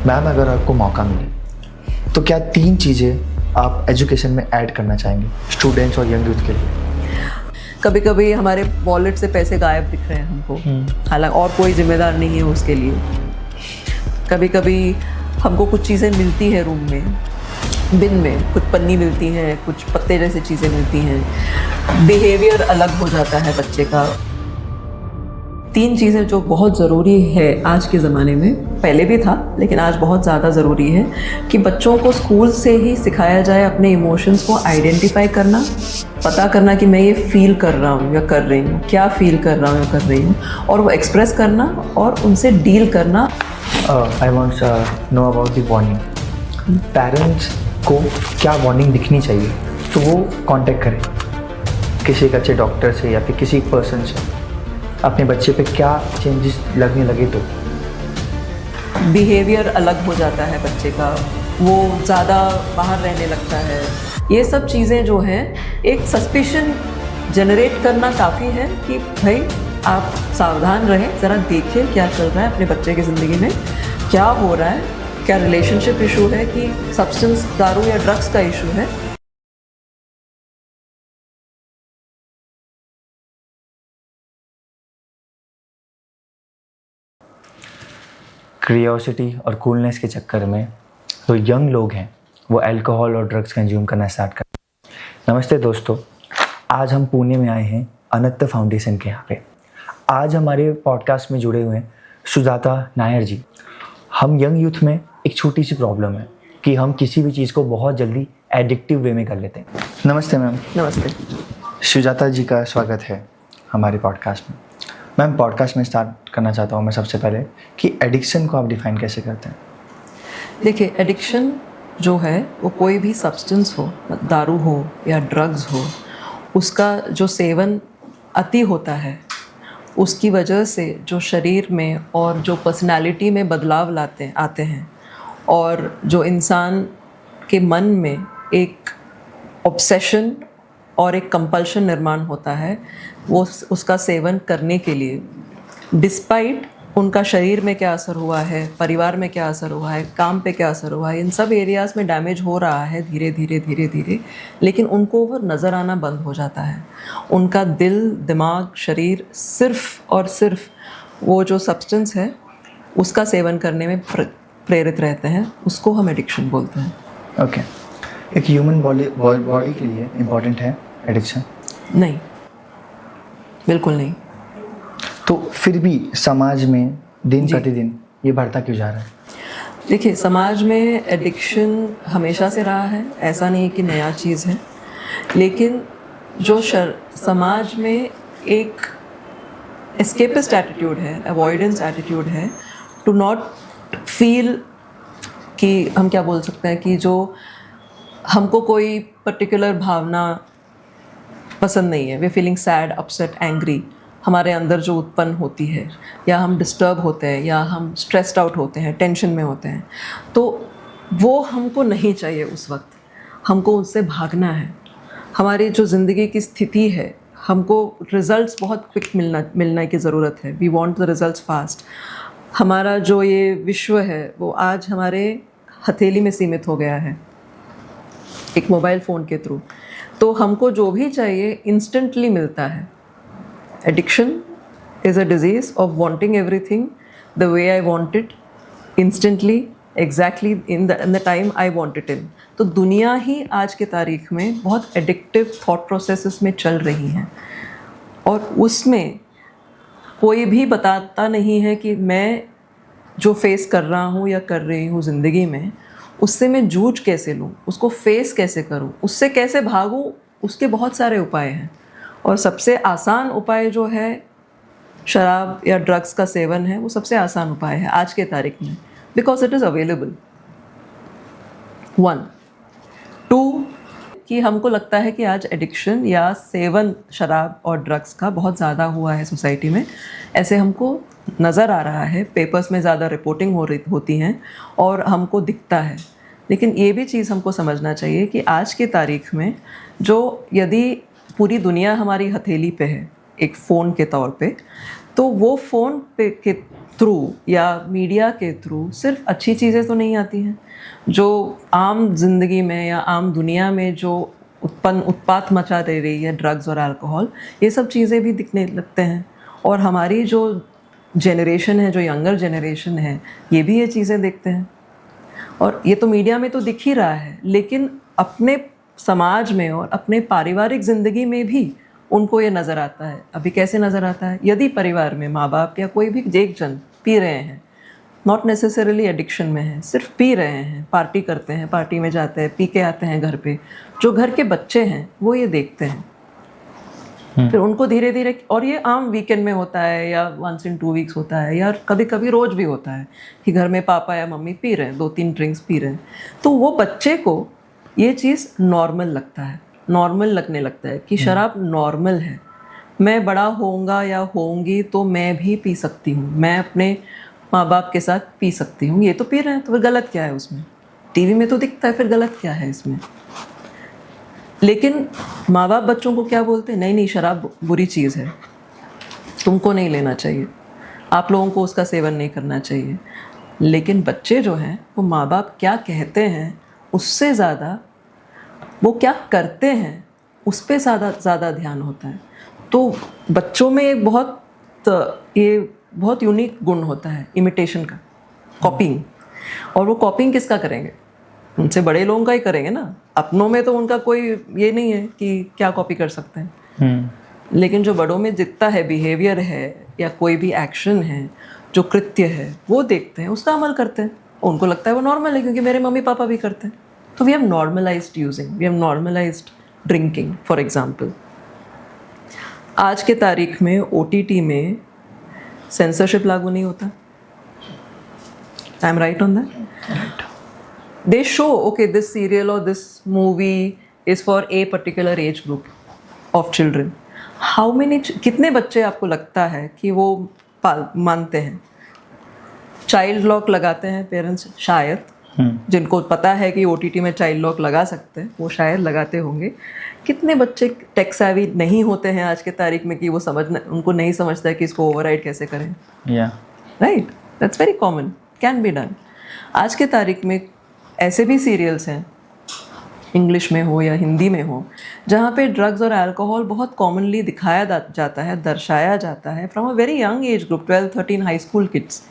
Ma'am, अगर आपको मौका मिले तो क्या 3 चीज़ें आप एजुकेशन में ऐड करना चाहेंगे स्टूडेंट्स और यंग यूथ के लिए? कभी कभी हमारे वॉलेट से पैसे गायब दिख रहे हैं हमको, हालांकि और कोई जिम्मेदार नहीं है उसके लिए। कभी कभी हमको कुछ चीज़ें मिलती हैं रूम में, बिन में कुछ पन्नी मिलती हैं, कुछ पत्ते जैसी चीज़ें मिलती हैं, बिहेवियर अलग हो जाता है बच्चे का। 3 चीज़ें जो बहुत ज़रूरी है आज के ज़माने में, पहले भी था लेकिन आज बहुत ज़्यादा ज़रूरी है कि बच्चों को स्कूल से ही सिखाया जाए अपने इमोशंस को आइडेंटिफाई करना, पता करना कि मैं ये फील कर रहा हूँ या कर रही हूँ, क्या फील कर रहा हूँ या कर रही हूँ, और वो एक्सप्रेस करना और उनसे डील करना। I want know about the warning. Parents को क्या वार्निंग दिखनी चाहिए तो वो कांटेक्ट करें किसी एक अच्छे डॉक्टर से या फिर किसी पर्सन से? अपने बच्चे पे क्या चेंजेस लगने लगे तो? बिहेवियर अलग हो जाता है बच्चे का, वो ज़्यादा बाहर रहने लगता है। ये सब चीज़ें जो हैं, एक सस्पिशन जनरेट करना काफ़ी है कि भाई आप सावधान रहें, ज़रा देखिए क्या चल रहा है अपने बच्चे की ज़िंदगी में, क्या हो रहा है, क्या रिलेशनशिप इशू है कि सब्सटेंस दारू या ड्रग्स का इशू है। क्रियोसिटी और कूलनेस के चक्कर में जो यंग लोग हैं वो अल्कोहल और ड्रग्स कंज्यूम करना स्टार्ट कर। नमस्ते दोस्तों, आज हम पुणे में आए हैं अनंत फाउंडेशन के यहाँ पे। आज हमारे पॉडकास्ट में जुड़े हुए हैं सुजाता नायर जी। हम यंग यूथ में एक छोटी सी प्रॉब्लम है कि हम किसी भी चीज़ को बहुत जल्दी एडिक्टिव वे में कर लेते हैं। नमस्ते मैम। नमस्ते। सुजाता जी का स्वागत है हमारे पॉडकास्ट में। मैम, पॉडकास्ट में स्टार्ट करना चाहता हूँ मैं सबसे पहले कि एडिक्शन को आप डिफ़ाइन कैसे करते हैं? देखिए, एडिक्शन जो है वो कोई भी सब्सटेंस हो, दारू हो या ड्रग्स हो, उसका जो सेवन अति होता है उसकी वजह से जो शरीर में और जो पर्सनालिटी में बदलाव आते हैं और जो इंसान के मन में एक ऑब्सेशन और एक कंपल्शन निर्माण होता है वो उसका सेवन करने के लिए, डिस्पाइट उनका शरीर में क्या असर हुआ है, परिवार में क्या असर हुआ है, काम पे क्या असर हुआ है, इन सब एरियाज़ में डैमेज हो रहा है धीरे धीरे, लेकिन उनको वो नज़र आना बंद हो जाता है। उनका दिल, दिमाग, शरीर सिर्फ़ और सिर्फ वो जो सब्सटेंस है उसका सेवन करने में प्रेरित रहते हैं। उसको हम एडिक्शन बोलते हैं। ओके। एक ह्यूमन बॉडी के लिए इम्पॉर्टेंट है एडिक्शन? नहीं, बिल्कुल नहीं। तो फिर भी समाज में दिन प्रतिदिन ये बढ़ता क्यों जा रहा है? देखिए, समाज में एडिक्शन हमेशा से रहा है, ऐसा नहीं कि नया चीज़ है, लेकिन जो समाज में एक एस्केपिस्ट एटीट्यूड है, अवॉइडेंस एटीट्यूड है, टू नॉट फील कि हम क्या बोल सकते हैं कि जो हमको कोई पर्टिकुलर भावना पसंद नहीं है, वे फीलिंग सैड, अपसेट, एंग्री, हमारे अंदर जो उत्पन्न होती है, या हम डिस्टर्ब होते हैं या हम स्ट्रेस्ड आउट होते हैं, टेंशन में होते हैं, तो वो हमको नहीं चाहिए। उस वक्त हमको उससे भागना है। हमारी जो ज़िंदगी की स्थिति है, हमको रिज़ल्ट्स बहुत क्विक मिलने की ज़रूरत है। We want the results fast. हमारा जो ये विश्व है वो आज हमारे हथेली में सीमित हो गया है एक मोबाइल फ़ोन के थ्रू, तो हमको जो भी चाहिए इंस्टेंटली मिलता है। Addiction is a disease of wanting everything the way I want it, instantly, exactly in the time I want it in. तो दुनिया ही आज के तारीख में बहुत एडिक्टिव थॉट प्रोसेसेस में चल रही हैं और उसमें कोई भी बताता नहीं है कि मैं जो फेस कर रहा हूँ या कर रही हूँ ज़िंदगी में, उससे मैं जूझ कैसे लूँ, उसको फेस कैसे करूँ, उससे कैसे भागूँ। उसके बहुत सारे उपाय हैं और सबसे आसान उपाय जो है शराब या ड्रग्स का सेवन है, वो सबसे आसान उपाय है आज के तारीख में, बिकॉज इट इज़ अवेलेबल। 1, 2 कि हमको लगता है कि आज एडिक्शन या सेवन शराब और ड्रग्स का बहुत ज़्यादा हुआ है सोसाइटी में, ऐसे हमको नज़र आ रहा है, पेपर्स में ज़्यादा रिपोर्टिंग होती हैं और हमको दिखता है। लेकिन ये भी चीज़ हमको समझना चाहिए कि आज के तारीख में जो यदि पूरी दुनिया हमारी हथेली पे है एक फ़ोन के तौर पे, तो वो फ़ोन पे के थ्रू या मीडिया के थ्रू सिर्फ अच्छी चीज़ें तो नहीं आती हैं, जो आम जिंदगी में या आम दुनिया में जो उत्पात मचा दे रही है ड्रग्स और अल्कोहल, ये सब चीज़ें भी दिखने लगते हैं। और हमारी जो जनरेशन है, जो यंगर जनरेशन है, ये भी ये चीज़ें देखते हैं। और ये तो मीडिया में तो दिख ही रहा है, लेकिन अपने समाज में और अपने पारिवारिक ज़िंदगी में भी उनको ये नज़र आता है। अभी कैसे नज़र आता है? यदि परिवार में माँ बाप या कोई भी एक जन पी रहे हैं, नॉट नेसेसरीली एडिक्शन में है, सिर्फ पी रहे हैं, पार्टी करते हैं, पार्टी में जाते हैं, पी के आते हैं घर पे, जो घर के बच्चे हैं वो ये देखते हैं। फिर उनको धीरे धीरे, और ये आम वीकेंड में होता है या वंस इन 2 वीक्स होता है, या कभी कभी रोज़ भी होता है कि घर में पापा या मम्मी पी रहे हैं, 2-3 ड्रिंक्स पी रहे हैं, तो वो बच्चे को ये चीज़ नॉर्मल लगता है, नॉर्मल लगने लगता है कि शराब नॉर्मल है, मैं बड़ा होऊंगा या होऊंगी तो मैं भी पी सकती हूँ, मैं अपने माँ बाप के साथ पी सकती हूँ, ये तो पी रहे हैं तो फिर गलत क्या है उसमें? टीवी में तो दिखता है, फिर गलत क्या है इसमें? लेकिन माँ बाप बच्चों को क्या बोलते हैं? नहीं नहीं, शराब बुरी चीज़ है, तुमको नहीं लेना चाहिए, आप लोगों को उसका सेवन नहीं करना चाहिए। लेकिन बच्चे जो हैं वो माँ बाप क्या कहते हैं उससे ज़्यादा वो क्या करते हैं उस पर ज़्यादा ध्यान होता है। तो बच्चों में एक बहुत यूनिक गुण होता है इमिटेशन का, कॉपिंग। और वो कॉपिंग किसका करेंगे? उनसे बड़े लोगों का ही करेंगे ना। अपनों में तो उनका कोई ये नहीं है कि क्या कॉपी कर सकते हैं। लेकिन जो बड़ों में जितना है, बिहेवियर है या कोई भी एक्शन है, जो कृत्य है, वो देखते हैं, उसका अमल करते हैं। उनको लगता है वो नॉर्मल है क्योंकि मेरे मम्मी पापा भी करते हैं। तो we have normalised using, we have normalised drinking for example. आज के तारीख में OTT में सेंसरशिप लागू नहीं होता। I am right on that? They show, okay, this serial or this movie is for a particular age group of children. How many कितने बच्चे आपको लगता है कि वो मानते हैं? चाइल्ड लॉक लगाते हैं पेरेंट्स शायद, जिनको पता है कि OTT में चाइल्ड लॉक लगा सकते हैं वो शायद लगाते होंगे। कितने बच्चे टेक सेवी नहीं होते हैं आज के तारीख में कि वो उनको नहीं समझता है कि इसको ओवरराइड कैसे करें। Right, that's very common, can be done. आज के तारीख में ऐसे भी सीरियल्स हैं, इंग्लिश में हो या हिंदी में हो, जहाँ पे ड्रग्स और अल्कोहल बहुत कॉमनली दिखाया जाता है, दर्शाया जाता है from a very young age group, 12-13 high school kids.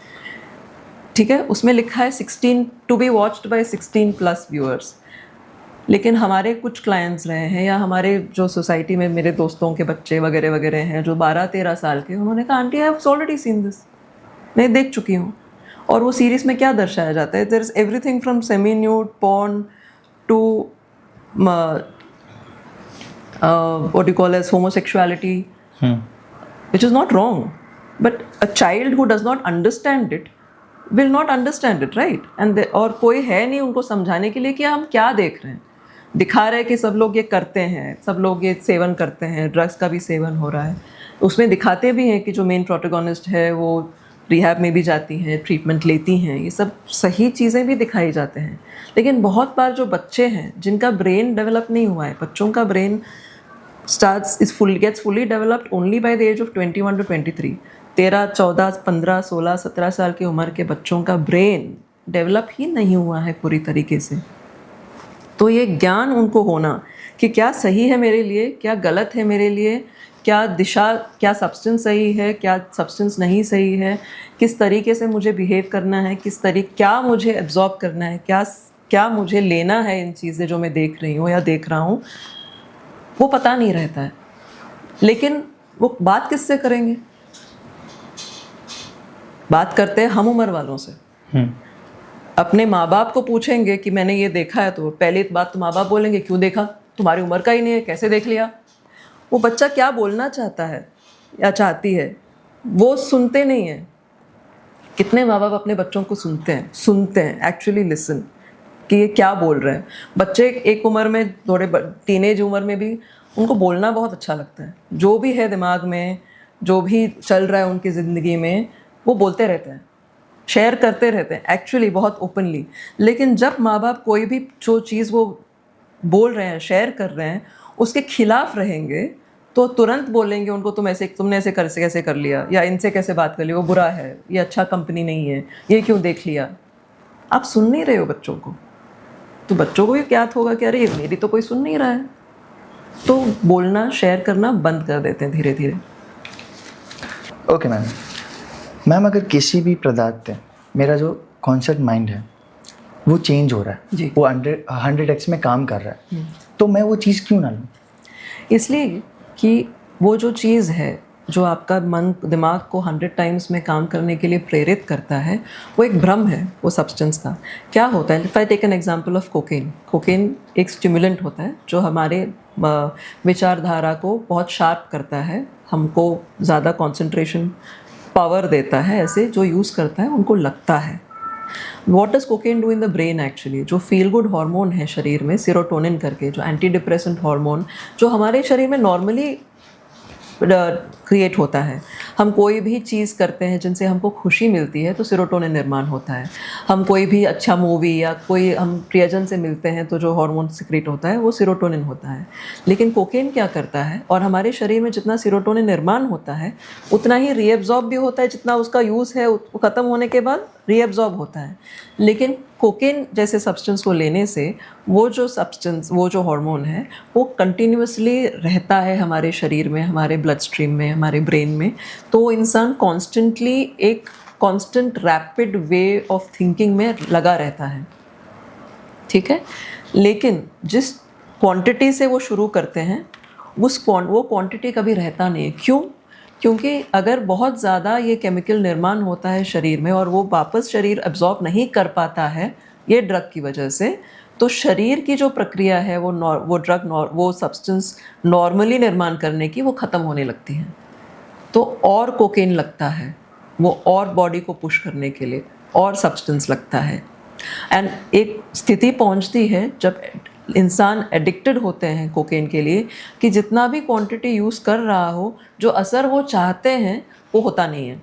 ठीक है, उसमें लिखा है 16 to be watched by 16+ viewers. लेकिन हमारे कुछ क्लाइंट्स रहे हैं या हमारे जो सोसाइटी में मेरे दोस्तों के बच्चे वगैरह वगैरह हैं जो 12-13 साल के, उन्होंने कहा aunty I have already seen this, मैं देख चुकी हूँ। और वो सीरीज़ में क्या दर्शाया जाता है? There is everything from semi nude porn to what you call as homosexuality, which is not wrong, but a child who does not understand it will not understand it, right? And और कोई है नहीं उनको समझाने के लिए कि हम क्या देख रहे हैं। दिखा रहे हैं कि सब लोग ये करते हैं, सब लोग ये सेवन करते हैं, ड्रग्स का भी सेवन हो रहा है। उसमें दिखाते भी हैं कि जो मेन प्रोटोगोनिस्ट है वो रिहैब में भी जाती हैं, ट्रीटमेंट लेती हैं, ये सब सही चीज़ें भी दिखाई जाते हैं। लेकिन बहुत बार जो बच्चे हैं जिनका ब्रेन डेवलप नहीं हुआ है, बच्चों का brain gets fully developed only by the age of 21 to 23। 13, 14, 15, 16, 17 साल की उम्र के बच्चों का ब्रेन डेवलप ही नहीं हुआ है पूरी तरीके से। तो ये ज्ञान उनको होना कि क्या सही है मेरे लिए, क्या गलत है मेरे लिए, क्या दिशा, क्या सब्सटेंस सही है, क्या सब्सटेंस नहीं सही है, किस तरीके से मुझे बिहेव करना है, क्या मुझे एब्जॉर्ब करना है, क्या मुझे लेना है इन चीज़ें जो मैं देख रही हूँ या देख रहा हूँ, वो पता नहीं रहता है। लेकिन वो बात किससे करेंगे? बात करते हैं हम उम्र वालों से। अपने माँ बाप को पूछेंगे कि मैंने ये देखा है, तो पहली बात तो माँ बाप बोलेंगे क्यों देखा, तुम्हारी उम्र का ही नहीं है, कैसे देख लिया। वो बच्चा क्या बोलना चाहता है या चाहती है वो सुनते नहीं हैं। कितने माँ बाप अपने बच्चों को सुनते हैं एक्चुअली लिसन कि ये क्या बोल रहे हैं। बच्चे एक उम्र में, थोड़े टीनेज उम्र में भी उनको बोलना बहुत अच्छा लगता है। जो भी है दिमाग में, जो भी चल रहा है उनकी ज़िंदगी में, वो बोलते रहते हैं, शेयर करते रहते हैं एक्चुअली बहुत ओपनली। लेकिन जब माँ बाप कोई भी जो चीज़ वो बोल रहे हैं, शेयर कर रहे हैं, उसके खिलाफ रहेंगे तो तुरंत बोलेंगे उनको, तुमने ऐसे कैसे कर लिया, या इनसे कैसे बात कर ली, वो बुरा है, ये अच्छा कंपनी नहीं है, ये क्यों देख लिया। आप सुन नहीं रहे हो बच्चों को, तो बच्चों को भी ज्ञात होगा कि अरे मेरी तो कोई सुन नहीं रहा है, तो बोलना शेयर करना बंद कर देते हैं धीरे धीरे। ओके मैम, अगर किसी भी पदार्थ पे मेरा जो कॉन्सेप्ट माइंड है वो चेंज हो रहा है जी। वो 100x में काम कर रहा है, तो मैं वो चीज़ क्यों ना लूँ? इसलिए कि वो जो चीज़ है जो आपका मन दिमाग को 100 टाइम्स में काम करने के लिए प्रेरित करता है, वो एक भ्रम है वो सब्सटेंस का। क्या होता है, if I take an example of cocaine एक स्टिमुलेंट होता है जो हमारे विचारधारा को बहुत शार्प करता है, हमको ज़्यादा कंसंट्रेशन पावर देता है, ऐसे जो यूज़ करता है उनको लगता है। What does cocaine do in the brain actually? जो फील गुड हार्मोन है शरीर में, सीरोटोनिन करके, जो एंटी डिप्रेसेंट हार्मोन जो हमारे शरीर में नॉर्मली क्रिएट होता है, हम कोई भी चीज़ करते हैं जिनसे हमको खुशी मिलती है तो सीरोटोनिन निर्माण होता है। हम कोई भी अच्छा मूवी या कोई हम प्रियजन से मिलते हैं तो जो हार्मोन सिक्रेट होता है वो सीरोटोनिन होता है। लेकिन कोकेन क्या करता है, और हमारे शरीर में जितना सीरोटोनिन निर्माण होता है उतना ही रीएब्जॉर्ब भी होता है, जितना उसका यूज़ है वो ख़त्म होने के बाद रीएब्जॉर्ब होता है। लेकिन कोकेन जैसे सब्सटेंस को लेने से वो जो हार्मोन है वो कंटिन्यूअसली रहता है हमारे शरीर में, हमारे ब्लड स्ट्रीम में, हमारे ब्रेन में। तो वो इंसान कॉन्स्टेंटली एक constant rapid way of thinking में लगा रहता है, ठीक है। लेकिन जिस क्वांटिटी से वो शुरू करते हैं वो क्वांटिटी कभी रहता नहीं है। क्यों? क्योंकि अगर बहुत ज़्यादा ये केमिकल निर्माण होता है शरीर में और वो वापस शरीर एब्जॉर्ब नहीं कर पाता है ये ड्रग की वजह से, तो शरीर की जो प्रक्रिया है वो सब्सटेंस नॉर्मली निर्माण करने की वो ख़त्म होने लगती है। तो और कोकेन लगता है, वो और बॉडी को पुश करने के लिए और सब्सटेंस लगता है। एंड एक स्थिति पहुंचती है जब इंसान एडिक्टेड होते हैं कोकेन के लिए कि जितना भी क्वांटिटी यूज़ कर रहा हो, जो असर वो चाहते हैं वो होता नहीं है।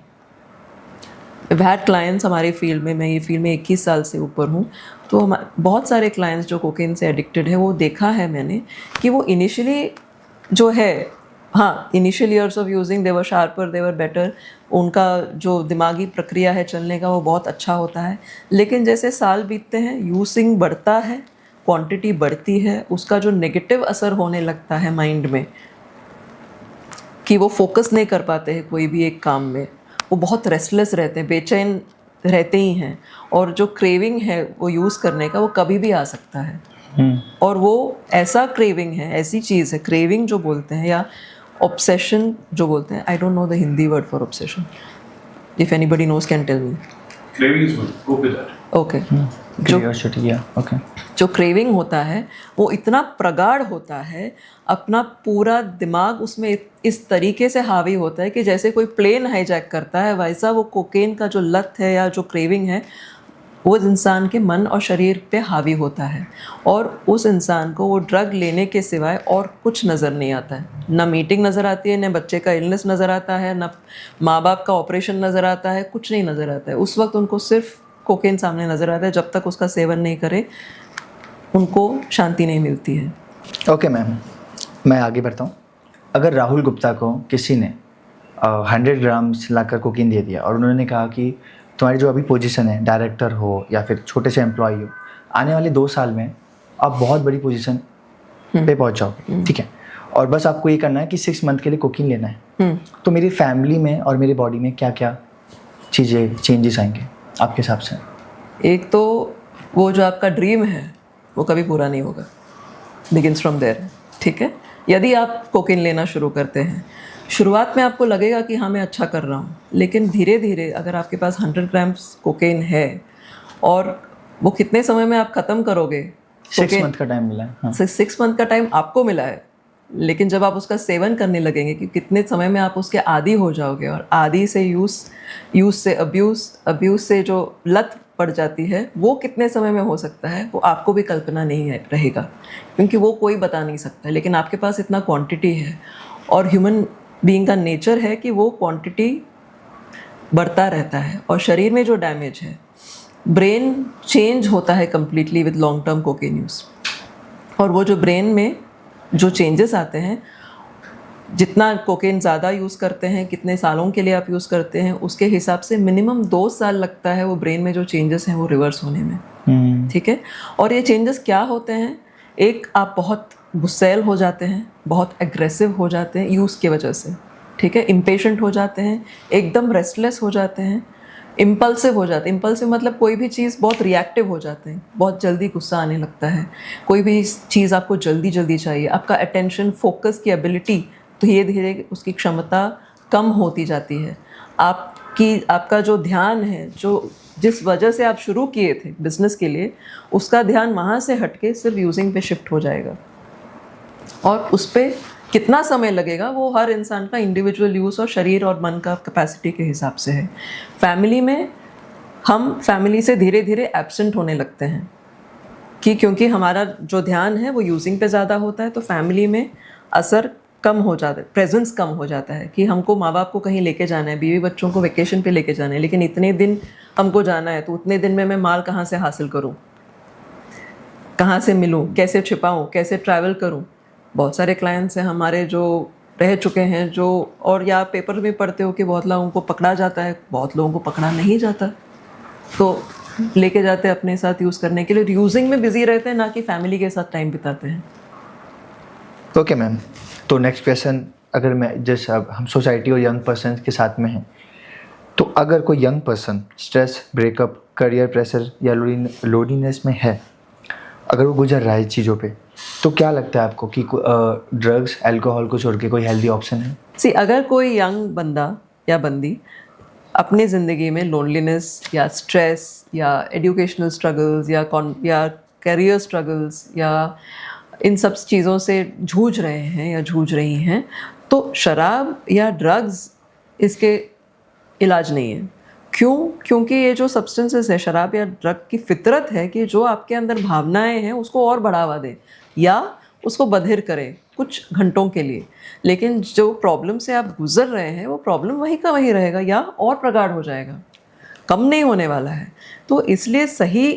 हैड क्लाइंट्स हमारे फील्ड में, मैं ये फील्ड में 21 साल से ऊपर हूँ, तो बहुत सारे क्लाइंट्स जो कोकेन से एडिक्टेड है वो देखा है मैंने कि वो इनिशियली जो है, हाँ, initial years of using they were sharper, they were better, उनका जो दिमागी प्रक्रिया है चलने का वो बहुत अच्छा होता है। लेकिन जैसे साल बीतते हैं, यूजिंग बढ़ता है, क्वांटिटी बढ़ती है, उसका जो नेगेटिव असर होने लगता है माइंड में कि वो फोकस नहीं कर पाते हैं कोई भी एक काम में, वो बहुत रेस्टलेस रहते हैं, बेचैन रहते ही हैं, और जो क्रेविंग है वो यूज़ करने का वो कभी भी आ सकता है। और वो ऐसा क्रेविंग है, ऐसी चीज़ है, क्रेविंग जो बोलते हैं या ऑब्सेशन जो बोलते हैं, I don't know the Hindi word for obsession, if anybody knows can tell me. Craving is good. Go with that. Okay. Okay. जो क्रेविंग होता है वो इतना प्रगाढ़ होता है, अपना पूरा दिमाग उसमें इस तरीके से हावी होता है कि जैसे कोई प्लेन हाईजैक करता है, वैसा वो कोकेन का जो लत है या जो क्रेविंग है वो इंसान के मन और शरीर पे हावी होता है, और उस इंसान को वो ड्रग लेने के सिवाय और कुछ नज़र नहीं आता है। ना मीटिंग नज़र आती है, न बच्चे का इलनेस नज़र आता है, ना माँ बाप का ऑपरेशन नज़र आता है, कुछ नहीं नज़र आता है। उस वक्त उनको सिर्फ कोकेन सामने नज़र आता है। जब तक उसका सेवन नहीं करे उनको शांति नहीं मिलती है। ओके मैम, मैं आगे बढ़ता हूँ। अगर राहुल गुप्ता को किसी ने 100 ग्राम्स लाकर कोकीन दे दिया और उन्होंने कहा कि तुम्हारी जो अभी पोजीशन है, डायरेक्टर हो या फिर छोटे से एम्प्लॉय हो, आने वाले 2 साल में आप बहुत बड़ी पोजीशन पे पहुंच जाओगे, ठीक है, और बस आपको ये करना है कि 6 मंथ के लिए कोकीन लेना है, तो मेरी फैमिली में और मेरी बॉडी में क्या क्या चीज़ें चेंजेस आएंगे आपके हिसाब से? एक तो वो जो आपका ड्रीम है वो कभी पूरा नहीं होगा, बिगिंस फ्रॉम देयर, ठीक है। यदि आप कोकेन लेना शुरू करते हैं, शुरुआत में आपको लगेगा कि हाँ मैं अच्छा कर रहा हूँ, लेकिन धीरे धीरे अगर आपके पास 100 ग्राम्स कोकेन है और वो कितने समय में आप ख़त्म करोगे? 6 मंथ का टाइम मिला है। हाँ। 6 मंथ का टाइम आपको मिला है, लेकिन जब आप उसका सेवन करने लगेंगे कि कितने समय में आप उसके आदी हो जाओगे, और आदी से यूज़ से अब्यूज़ से जो लत पड़ जाती है वो कितने समय में हो सकता है वो आपको भी कल्पना नहीं रहेगा, क्योंकि वो कोई बता नहीं सकता। लेकिन आपके पास इतना क्वांटिटी है, और ह्यूमन बीइंग का नेचर है कि वो क्वांटिटी बढ़ता रहता है। और शरीर में जो डैमेज है, ब्रेन चेंज होता है completely with long term cocaine use, और वो जो ब्रेन में जो चेंजेस आते हैं जितना कोकेन ज़्यादा यूज़ करते हैं, कितने सालों के लिए आप यूज़ करते हैं, उसके हिसाब से मिनिमम 2 साल लगता है वो ब्रेन में जो चेंजेस हैं वो रिवर्स होने में। ठीक है। और ये चेंजेस क्या होते हैं? एक, आप बहुत गुस्सैल हो जाते हैं, बहुत एग्रेसिव हो जाते हैं यूज़ की वजह से। ठीक है। इम्पेशेंट हो जाते हैं, एकदम रेस्टलेस हो जाते हैं, इम्पल्सिव हो जाते हैं। इम्पल्सिव मतलब कोई भी चीज़ बहुत रिएक्टिव हो जाते हैं, बहुत जल्दी गुस्सा आने लगता है, कोई भी चीज़ आपको जल्दी जल्दी चाहिए, आपका अटेंशन फोकस की एबिलिटी धीरे धीरे उसकी क्षमता कम होती जाती है। आपका जो ध्यान है, जो जिस वजह से आप शुरू किए थे बिजनेस के लिए, उसका ध्यान वहाँ से हटके सिर्फ यूजिंग पे शिफ्ट हो जाएगा। और उस पर कितना समय लगेगा वो हर इंसान का इंडिविजुअल यूज़ और शरीर और मन का कैपेसिटी के हिसाब से है। फैमिली में हम फैमिली से धीरे धीरे एब्सेंट होने लगते हैं क्योंकि हमारा जो ध्यान है वो यूजिंग पे ज़्यादा होता है, तो फैमिली में असर कम हो जाता है, प्रेजेंस कम हो जाता है कि हमको माँ बाप को कहीं लेके जाना है, बीवी बच्चों को वेकेशन पे लेके जाना है, लेकिन इतने दिन हमको जाना है, तो उतने दिन में मैं माल कहाँ से हासिल करूँ, कहाँ से मिलूँ, कैसे छिपाऊँ, कैसे ट्रैवल करूँ। बहुत सारे क्लाइंट्स हैं हमारे जो रह चुके हैं, जो और या पेपर में पढ़ते हो कि बहुत लोगों को पकड़ा जाता है, बहुत लोगों को पकड़ा नहीं जाता, तो लेके जाते हैं अपने साथ यूज़ करने के लिए, यूजिंग में बिजी रहते हैं, ना कि फैमिली के साथ टाइम बिताते हैं। ओके मैम, तो नेक्स्ट क्वेश्चन, अगर मैं जैसे अब हम सोसाइटी और यंग पर्सन के साथ में हैं, तो अगर कोई young person stress, breakup, career pressure या लोनलीनेस में है, अगर वो गुजर रहा है चीज़ों पे, तो क्या लगता है आपको कि ड्रग्स, अल्कोहल को छोड़ के कोई हेल्दी ऑप्शन है? अगर कोई यंग बंदा या बंदी अपनी ज़िंदगी में लोनलीनेस या स्ट्रेस या एजुकेशनल स्ट्रगल्स या करियर स्ट्रगल्स या इन सब चीज़ों से जूझ रहे हैं या जूझ रही हैं, तो शराब या ड्रग्स इसके इलाज नहीं है। क्यों? क्योंकि ये जो सब्सटेंसेस है, शराब या ड्रग की फितरत है कि जो आपके अंदर भावनाएं हैं उसको और बढ़ावा दे या उसको बधिर करे कुछ घंटों के लिए, लेकिन जो प्रॉब्लम से आप गुजर रहे हैं वो प्रॉब्लम वही का वही रहेगा या और प्रगाढ़ हो जाएगा, कम नहीं होने वाला है। तो इसलिए सही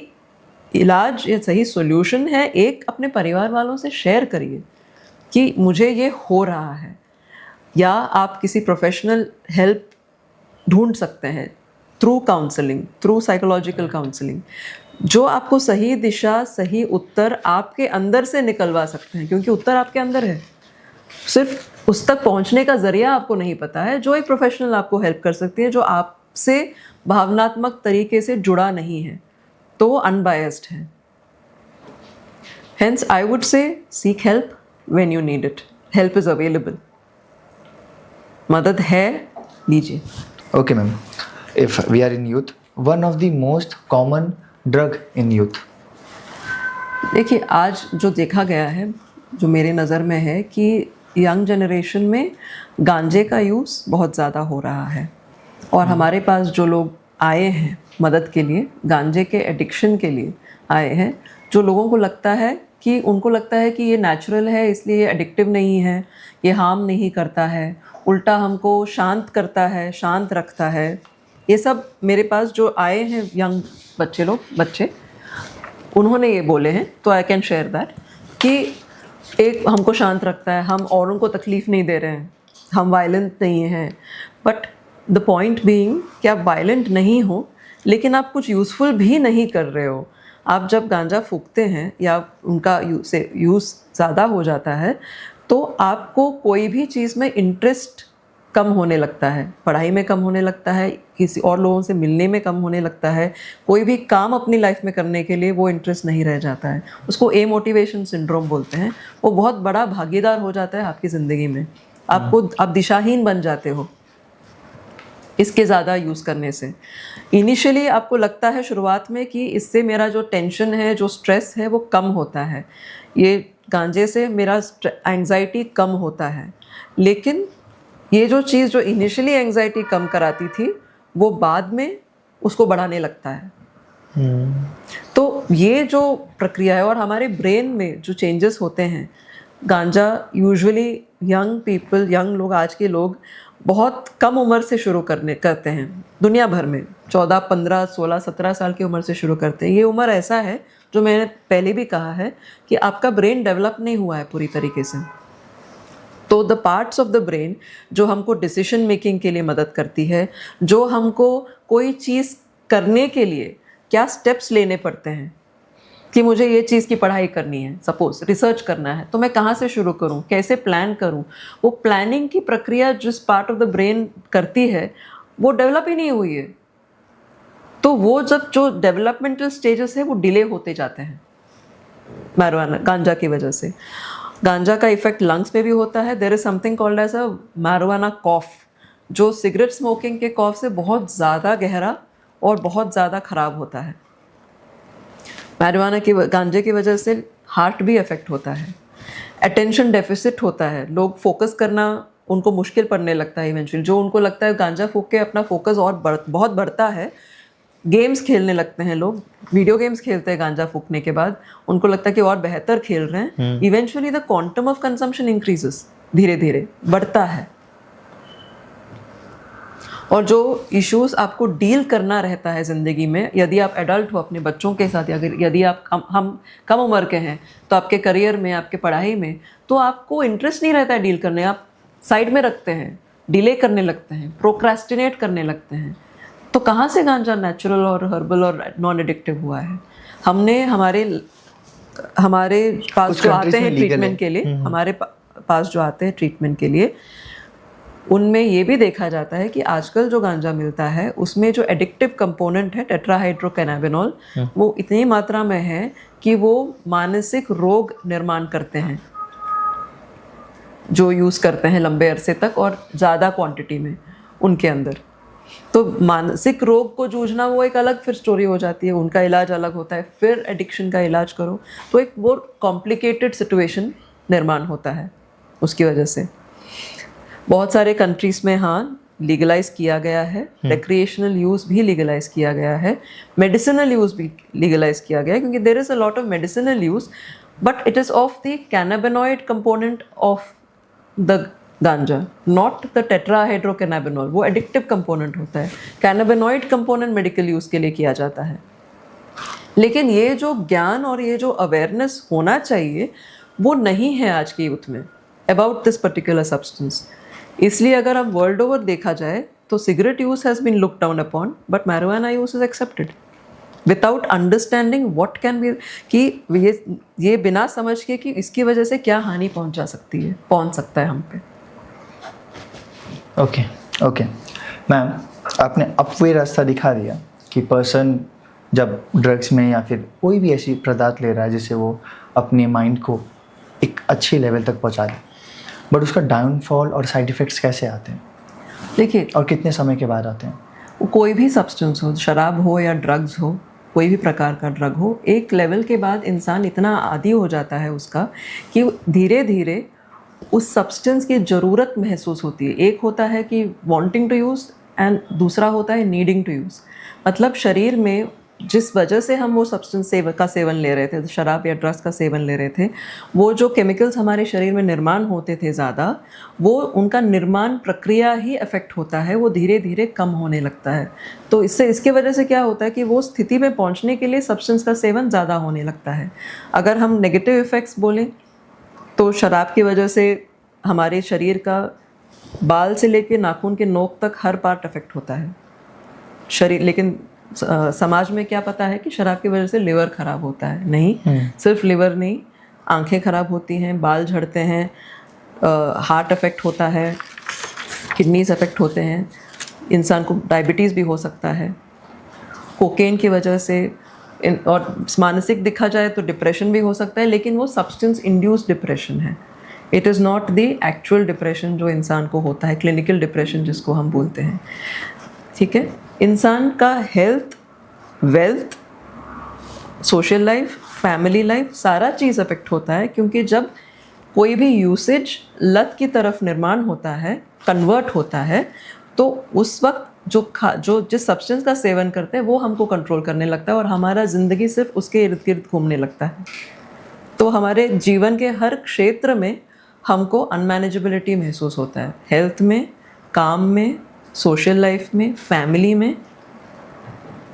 इलाज या सही सॉल्यूशन है, एक, अपने परिवार वालों से शेयर करिए कि मुझे ये हो रहा है, या आप किसी प्रोफेशनल हेल्प ढूंढ सकते हैं through counselling, through psychological counselling, जो आपको सही दिशा, सही उत्तर आपके अंदर से निकलवा सकते हैं, क्योंकि उत्तर आपके अंदर है, सिर्फ उस तक पहुंचने का जरिया आपको नहीं पता है। जो एक प्रोफेशनल आपको हेल्प कर सकती है, जो आपसे भावनात्मक तरीके से जुड़ा नहीं है, तो वो अनबायस्ड है। Hence I would say seek help when you need it, help is available, मदद है, लीजिए। Okay ma'am, if we are in youth, one of the most common drug in youth? देखिए, आज जो देखा गया है, जो मेरे नज़र में है कि यंग जनरेशन में गांजे का यूज़ बहुत ज़्यादा हो रहा है, और हमारे पास जो लोग आए हैं मदद के लिए, गांजे के एडिक्शन के लिए आए हैं, जो लोगों को लगता है कि उनको लगता है कि ये नेचुरल है, इसलिए ये एडिक्टिव नहीं है, ये हार्म नहीं करता है, उल्टा हमको शांत करता है, शांत रखता है। ये सब मेरे पास जो आए हैं यंग बच्चे, उन्होंने ये बोले हैं, तो आई कैन शेयर दैट कि एक, हमको शांत रखता है, हम औरों को तकलीफ़ नहीं दे रहे हैं, हम वायलेंट नहीं हैं, बट द पॉइंट बीइंग कि आप वायलेंट नहीं हो, लेकिन आप कुछ यूज़फुल भी नहीं कर रहे हो। आप जब गांजा फूकते हैं या उनका यूज़ ज़्यादा हो जाता है, तो आपको कोई भी चीज़ में इंटरेस्ट कम होने लगता है, पढ़ाई में कम होने लगता है, किसी और लोगों से मिलने में कम होने लगता है, कोई भी काम अपनी लाइफ में करने के लिए वो इंटरेस्ट नहीं रह जाता है। उसको मोटिवेशन सिंड्रोम बोलते हैं। वो बहुत बड़ा भागीदार हो जाता है आपकी ज़िंदगी में, आप दिशाहीन बन जाते हो इसके ज़्यादा यूज़ करने से। इनिशियली आपको लगता है शुरुआत में कि इससे मेरा जो टेंशन है, जो स्ट्रेस है, वो कम होता है, ये गांजे से मेरा एंग्जाइटी कम होता है, लेकिन ये जो चीज़ जो इनिशियली एंग्जाइटी कम कराती थी, वो बाद में उसको बढ़ाने लगता है। तो ये जो प्रक्रिया है, और हमारे ब्रेन में जो चेंजेस होते हैं, गांजा यूजुअली यंग लोग, आज के लोग बहुत कम उम्र से शुरू करते हैं, दुनिया भर में 14, 15, 16, 17 साल की उम्र से शुरू करते हैं। ये उम्र ऐसा है, जो मैंने पहले भी कहा है, कि आपका ब्रेन डेवलप नहीं हुआ है पूरी तरीके से। तो the parts of the brain जो हमको डिसीजन मेकिंग के लिए मदद करती है, जो हमको कोई चीज़ करने के लिए क्या स्टेप्स लेने पड़ते हैं कि मुझे ये चीज़ की पढ़ाई करनी है, सपोज रिसर्च करना है, तो मैं कहाँ से शुरू करूँ, कैसे प्लान करूँ, वो प्लानिंग की प्रक्रिया जिस पार्ट ऑफ द ब्रेन करती है वो डेवलप ही नहीं हुई है। तो वो जब जो डेवलपमेंटल स्टेजेस है वो डिले होते जाते हैं marijuana गांजा की वजह से। गांजा का इफेक्ट लंग्स पे भी होता है। There is something called as a marijuana cough, जो सिगरेट स्मोकिंग के कॉफ से बहुत ज़्यादा गहरा और बहुत ज़्यादा ख़राब होता है। marijuana की गांजे की वजह से हार्ट भी अफेक्ट होता है, अटेंशन डेफिसिट होता है, लोग फोकस करना उनको मुश्किल पड़ने लगता है इवेंचुअली। जो उनको लगता है गांजा फूक के अपना फोकस और बहुत बढ़ता है, गेम्स खेलने लगते हैं लोग, वीडियो गेम्स खेलते हैं गांजा फूकने के बाद, उनको लगता है कि और बेहतर खेल रहे हैं। Eventually the quantum of consumption increases, धीरे धीरे बढ़ता है। और जो इश्यूज आपको डील करना रहता है ज़िंदगी में, यदि आप एडल्ट हो अपने बच्चों के साथ, या यदि आप हम कम उम्र के हैं तो आपके करियर में, आपके पढ़ाई में, तो आपको इंटरेस्ट नहीं रहता है डील करने, आप साइड में रखते हैं, डिले करने लगते हैं, प्रोक्रेस्टिनेट करने लगते हैं। तो कहाँ से गांजा नेचुरल और हर्बल और नॉन एडिक्टिव हुआ है? हमने हमारे पास जो आते हैं ट्रीटमेंट के लिए, हमारे पास जो आते हैं ट्रीटमेंट के लिए, उनमें ये भी देखा जाता है कि आजकल जो गांजा मिलता है उसमें जो एडिक्टिव कंपोनेंट है टेट्राहाइड्रोकैनाबिनॉल, वो इतनी मात्रा में है कि वो मानसिक रोग निर्माण करते हैं जो यूज़ करते हैं लंबे अरसे तक और ज़्यादा क्वांटिटी में उनके अंदर। तो मानसिक रोग को जूझना वो एक अलग फिर स्टोरी हो जाती है, उनका इलाज अलग होता है। फिर एडिक्शन का इलाज करो तो एक वो कॉम्प्लिकेटेड सिचुएशन निर्माण होता है। उसकी वजह से बहुत सारे कंट्रीज़ में हाँ लीगलाइज किया गया है, रिक्रिएशनल यूज़ भी लीगलाइज किया गया है, मेडिसिनल यूज़ भी लीगलाइज किया गया है, क्योंकि there is a lot of medicinal use but it is of the cannabinoid component of the ganja, not the tetrahydrocannabinol. वो एडिक्टिव कंपोनेंट होता है, कैनाबिनॉइड कंपोनेंट मेडिकल यूज़ के लिए किया जाता है। लेकिन ये जो ज्ञान और ये जो अवेयरनेस होना चाहिए वो नहीं है आज के यूथ में अबाउट दिस पर्टिकुलर सब्सटेंस। इसलिए अगर अब वर्ल्ड ओवर देखा जाए तो cigarette use has been look down upon but marijuana use is accepted without understanding what can be, कि ये बिना समझ के कि इसकी वजह से क्या हानि पहुंच सकता है हम पे। ओके मैम, आपने अब वही रास्ता दिखा दिया कि पर्सन जब ड्रग्स में या फिर कोई भी ऐसी पदार्थ ले रहा है जिससे वो अपने माइंड को एक अच्छी लेवल तक पहुंचा दे, बट उसका डाउनफॉल और साइड इफ़ेक्ट्स कैसे आते हैं? देखिए, और कितने समय के बाद आते हैं? कोई भी सब्सटेंस हो, शराब हो या ड्रग्स हो, कोई भी प्रकार का ड्रग हो, एक लेवल के बाद इंसान इतना आदी हो जाता है उसका कि धीरे धीरे उस सब्सटेंस की ज़रूरत महसूस होती है। एक होता है कि वांटिंग टू यूज़ एंड दूसरा होता है नीडिंग टू यूज़। मतलब शरीर में जिस वजह से हम वो सब्सटेंस का सेवन ले रहे थे, शराब या ड्रग्स का सेवन ले रहे थे, वो जो केमिकल्स हमारे शरीर में निर्माण होते थे ज़्यादा, वो उनका निर्माण प्रक्रिया ही अफेक्ट होता है, वो धीरे धीरे कम होने लगता है। तो इसके वजह से क्या होता है कि वो स्थिति में पहुंचने के लिए सब्सटेंस का सेवन ज़्यादा होने लगता है। अगर हम नेगेटिव इफ़ेक्ट्स बोलें तो शराब की वजह से हमारे शरीर का बाल से लेकर नाखून के नोक तक हर पार्ट अफेक्ट होता है शरीर। लेकिन समाज में क्या पता है कि शराब की वजह से लिवर ख़राब होता है। नहीं, सिर्फ लिवर नहीं, आंखें ख़राब होती हैं, बाल झड़ते हैं, हार्ट अफेक्ट होता है, किडनीज अफेक्ट होते हैं, इंसान को डायबिटीज़ भी हो सकता है कोकेन की वजह से। और मानसिक दिखा जाए तो डिप्रेशन भी हो सकता है, लेकिन वो सब्सटेंस इंड्यूस्ड डिप्रेशन है। It is not the actual depression जो इंसान को होता है, क्लिनिकल डिप्रेशन जिसको हम बोलते हैं। ठीक है, इंसान का health, wealth, social life, family life, सारा चीज़ अफेक्ट होता है, क्योंकि जब कोई भी यूसेज लत की तरफ निर्माण होता है, कन्वर्ट होता है, तो उस वक्त जो जिस सब्सटेंस का सेवन करते हैं वो हमको कंट्रोल करने लगता है और हमारा ज़िंदगी सिर्फ उसके इर्द गिर्द घूमने लगता है। तो हमारे जीवन के हर क्षेत्र में हमको अनमैनेजेबिलिटी महसूस होता है, हेल्थ में, काम में, सोशल लाइफ में, फैमिली में,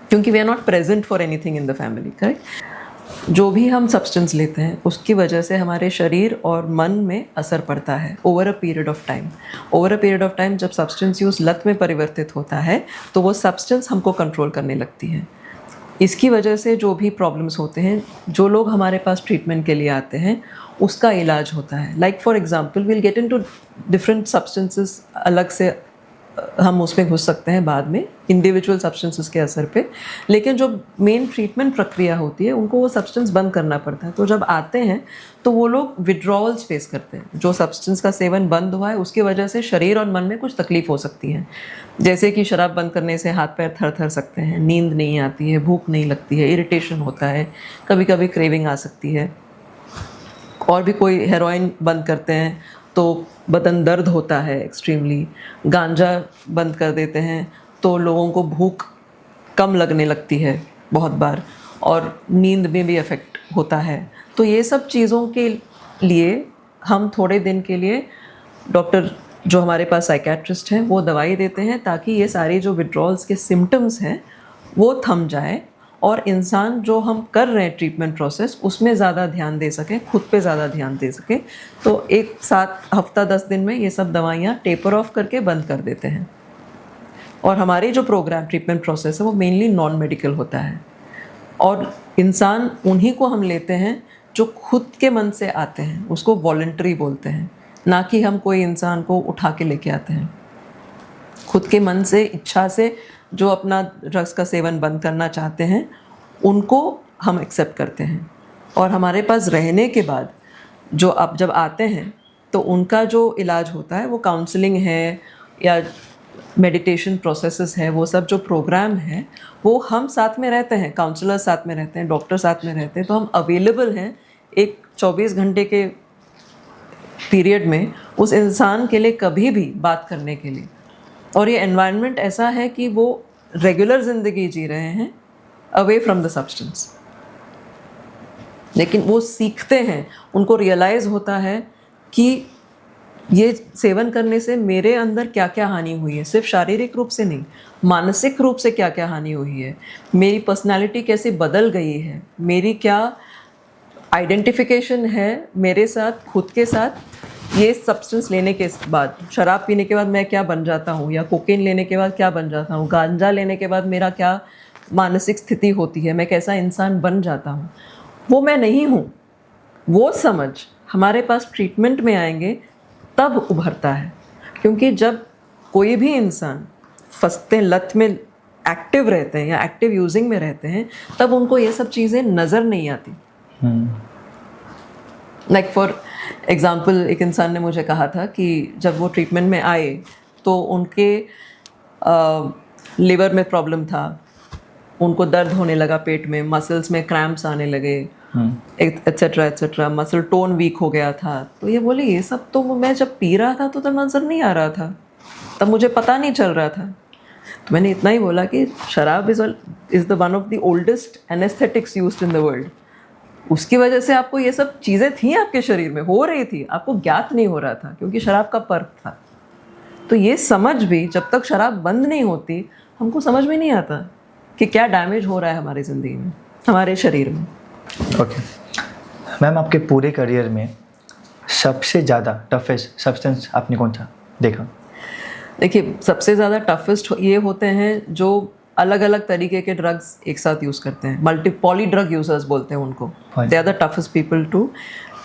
क्योंकि we are not present for anything in the family, correct. जो भी हम सब्सटेंस लेते हैं उसकी वजह से हमारे शरीर और मन में असर पड़ता है over a period of time. Over a period of time जब सब्सटेंस यूज़ लत में परिवर्तित होता है तो वो सब्सटेंस हमको कंट्रोल करने लगती है। इसकी वजह से जो भी प्रॉब्लम्स होते हैं, जो लोग हमारे पास ट्रीटमेंट के लिए आते हैं, उसका इलाज होता है। Like for example will get into different substances, अलग से हम उसमें घुस सकते हैं बाद में इंडिविजुअल सब्सटेंसेस के असर पे, लेकिन जो मेन ट्रीटमेंट प्रक्रिया होती है उनको वो सब्सटेंस बंद करना पड़ता है। तो जब आते हैं तो वो लोग विड्रॉल्स फेस करते हैं। जो सब्सटेंस का सेवन बंद हुआ है उसकी वजह से शरीर और मन में कुछ तकलीफ हो सकती है, जैसे कि शराब बंद करने से हाथ पैर थर थर सकते हैं, नींद नहीं आती है, भूख नहीं लगती है, इरिटेशन होता है, कभी कभी क्रेविंग आ सकती है। और भी कोई हेरोइन बंद करते हैं तो बदन दर्द होता है एक्सट्रीमली। गांजा बंद कर देते हैं तो लोगों को भूख कम लगने लगती है बहुत बार, और नींद में भी इफ़ेक्ट होता है। तो ये सब चीज़ों के लिए हम थोड़े दिन के लिए डॉक्टर जो हमारे पास साइकेट्रिस्ट हैं वो दवाई देते हैं ताकि ये सारी जो विड्रॉल्स के सिम्टम्स हैं वो थम जाए और इंसान जो हम कर रहे हैं ट्रीटमेंट प्रोसेस उसमें ज़्यादा ध्यान दे सकें, खुद पे ज़्यादा ध्यान दे सकें। तो एक 7 हफ्ता 10 दिन में ये सब दवाइयाँ टेपर ऑफ करके बंद कर देते हैं। और हमारी जो प्रोग्राम ट्रीटमेंट प्रोसेस है वो मेनली नॉन मेडिकल होता है, और इंसान उन्हीं को हम लेते हैं जो खुद के मन से आते हैं, उसको वॉलंटरी बोलते हैं, ना कि हम कोई इंसान को उठा के लेके आते हैं। खुद के मन से, इच्छा से जो अपना ड्रग्स का सेवन बंद करना चाहते हैं उनको हम एक्सेप्ट करते हैं। और हमारे पास रहने के बाद जो अब जब आते हैं तो उनका जो इलाज होता है वो काउंसलिंग है या मेडिटेशन प्रोसेसेस है, वो सब जो प्रोग्राम है वो हम साथ में रहते हैं, काउंसलर साथ में रहते हैं, डॉक्टर साथ में रहते हैं। तो हम अवेलेबल हैं एक 24 घंटे के पीरियड में उस इंसान के लिए कभी भी बात करने के लिए। और ये एनवायरनमेंट ऐसा है कि वो रेगुलर ज़िंदगी जी रहे हैं अवे फ्रॉम द सब्सटेंस, लेकिन वो सीखते हैं, उनको रियलाइज़ होता है कि ये सेवन करने से मेरे अंदर क्या क्या हानि हुई है, सिर्फ शारीरिक रूप से नहीं, मानसिक रूप से क्या क्या हानि हुई है, मेरी पर्सनालिटी कैसे बदल गई है, मेरी क्या आइडेंटिफिकेशन है मेरे साथ, खुद के साथ। ये सब्सटेंस लेने के बाद, शराब पीने के बाद मैं क्या बन जाता हूँ, या कोकेन लेने के बाद क्या बन जाता हूँ, गांजा लेने के बाद मेरा क्या मानसिक स्थिति होती है, मैं कैसा इंसान बन जाता हूँ, वो मैं नहीं हूँ। वो समझ हमारे पास ट्रीटमेंट में आएंगे तब उभरता है। क्योंकि जब कोई भी इंसान फंसते हैं, लत में एक्टिव रहते हैं या एक्टिव यूजिंग में रहते हैं, तब उनको ये सब चीज़ें नज़र नहीं आती। लाइक फॉर एग्ज़ाम्पल, एक इंसान ने मुझे कहा था कि जब वो ट्रीटमेंट में आए तो उनके लिवर में प्रॉब्लम था, उनको दर्द होने लगा पेट में, मसल्स में क्रैम्प्स आने लगे, etcetera etcetera, muscle tone weak हो गया था। तो ये बोले ये सब तो मैं जब पी रहा था तो नज़र नहीं आ रहा था, तब मुझे पता नहीं चल रहा था। तो मैंने इतना ही बोला कि शराब is the one of the oldest anaesthetics used in the world. उसकी वजह से आपको ये सब चीज़ें थी आपके शरीर में, हो रही थी, आपको ज्ञात नहीं हो रहा था क्योंकि शराब का पर्क था। तो ये समझ भी जब तक शराब बंद नहीं होती हमको समझ में नहीं आता कि क्या डैमेज हो रहा है हमारी ज़िंदगी में, हमारे शरीर में। ओके मैम, आपके पूरे करियर में सबसे ज़्यादा टफेस्ट सब्सटेंस आपने कौन सा देखा? देखिए, सबसे ज़्यादा टफेस्ट ये होते हैं जो अलग अलग तरीके के ड्रग्स एक साथ यूज़ करते हैं, पॉली ड्रग यूजर्स बोलते हैं उनको। They are the toughest people to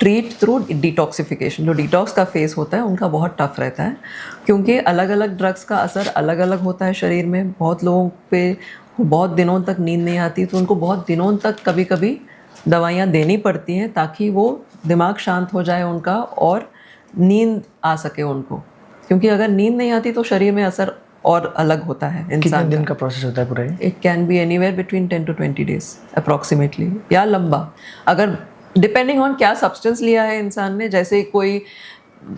treat through detoxification. जो डिटॉक्स का फेस होता है उनका बहुत टफ रहता है, क्योंकि अलग अलग ड्रग्स का असर अलग अलग होता है शरीर में। बहुत लोगों पे बहुत दिनों तक नींद नहीं आती, तो उनको बहुत दिनों तक कभी कभी दवाइयाँ देनी पड़ती हैं ताकि वो दिमाग शांत हो जाए उनका और नींद आ सके उनको, क्योंकि अगर नींद नहीं आती तो शरीर में असर और अलग होता है इंसान। कितने दिन का प्रोसेस होता है पूरा? It can be anywhere between 10 to 20 days approximately, या लंबा, अगर डिपेंडिंग ऑन क्या सब्सटेंस लिया है इंसान ने। जैसे कोई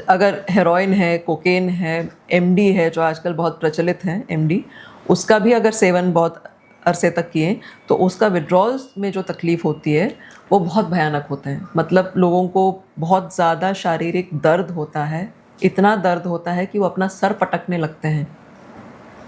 अगर हेरोइन है, कोकेन है, एमडी है जो आजकल बहुत प्रचलित है, एमडी, उसका भी अगर सेवन बहुत अरसे तक किए तो उसका विड्रॉल्स में जो तकलीफ़ होती है वो बहुत भयानक होते हैं। मतलब लोगों को बहुत ज़्यादा शारीरिक दर्द होता है, इतना दर्द होता है कि वो अपना सर पटकने लगते हैं।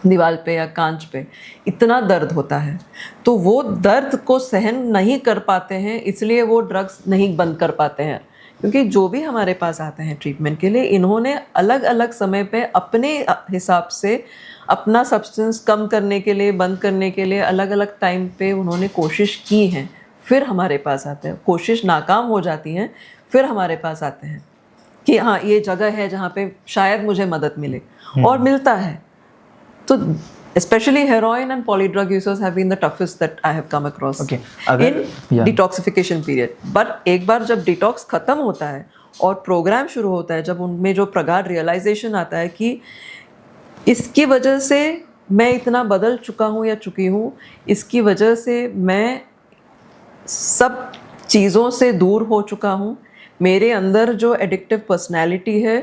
दीवार पे या कांच पे, इतना दर्द होता है, तो वो दर्द को सहन नहीं कर पाते हैं, इसलिए वो ड्रग्स नहीं बंद कर पाते हैं। क्योंकि जो भी हमारे पास आते हैं ट्रीटमेंट के लिए, इन्होंने अलग अलग समय पे अपने हिसाब से अपना सब्सटेंस कम करने के लिए, बंद करने के लिए अलग अलग टाइम पे उन्होंने कोशिश की है, फिर हमारे पास आते हैं। कोशिश नाकाम हो जाती हैं, फिर हमारे पास आते हैं कि हाँ ये जगह है जहाँ पे शायद मुझे मदद मिले, और मिलता है। तो especially heroin and polydrug users have been the toughest that I have come across Okay, अगर- in yeah. detoxification period. But एक बार जब डिटॉक्स खत्म होता है और प्रोग्राम शुरू होता है, जब उनमें जो प्रगाढ़ रियलाइजेशन आता है कि इसकी वजह से मैं इतना बदल चुका हूँ या चुकी हूँ, इसकी वजह से मैं सब चीज़ों से दूर हो चुका हूँ, मेरे अंदर जो एडिक्टिव पर्सनैलिटी है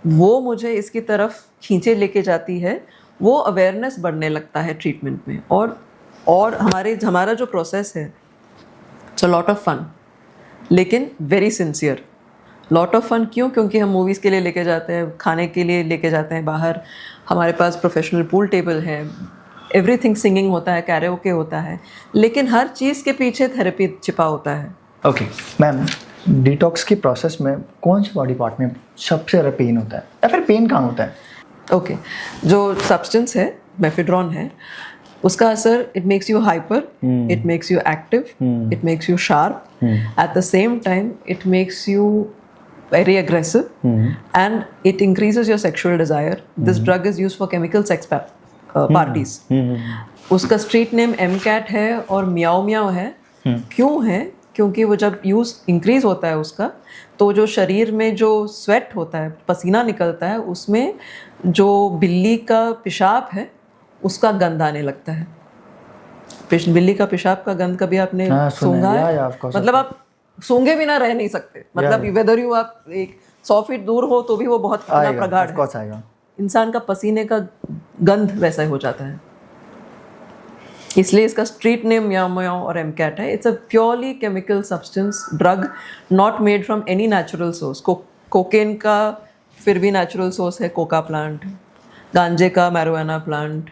वो मुझे इसकी तरफ खींचे लेके जाती है, वो अवेयरनेस बढ़ने लगता है ट्रीटमेंट में। और हमारा जो प्रोसेस है, it's a lot of fun, लेकिन very sincere. Lot of fun क्यों? क्योंकि हम मूवीज़ के लिए लेके जाते हैं, खाने के लिए लेके जाते हैं बाहर, हमारे पास प्रोफेशनल पूल टेबल है, एवरीथिंग, सिंगिंग होता है, कैरेओके होता है, लेकिन हर चीज़ के पीछे थेरेपी छिपा होता है। ओके मैम, डिटॉक्स की प्रोसेस में कौन से बॉडी पार्ट में सबसे ज़्यादा पेन होता है, या फिर पेन कहाँ होता है? ओके, जो सब्सटेंस है, मेफेड्रॉन है, उसका असर, it makes you hyper, it makes you active, it makes you sharp, at the same time it makes you very aggressive, and it increases your sexual desire. This drug is used for chemical sex parties. उसका street name MCAT है और म्याओ म्याओ है। क्यों है? क्योंकि वो जब use increase होता है उसका, तो जो शरीर में जो स्वेट होता है, पसीना निकलता है, उसमें जो बिल्ली का पेशाब है उसका गंध आने लगता है। बिल्ली का पेशाब का गंध कभी आपने सूंघा है? मतलब आप सूंघे बिना रह नहीं सकते, मतलब वेदर यू आप एक 100 फीट दूर हो तो भी वो बहुत प्रगाढ़ है। इंसान का पसीने का गंध वैसा ही हो जाता है, इसलिए इसका स्ट्रीट नेम म्याओ म्याओ और MCAT है। It's a purely chemical substance drug, not made from any natural source. Cocaine का फिर भी नेचुरल सोर्स है कोका प्लांट, गांजे का मैरिजुआना प्लांट,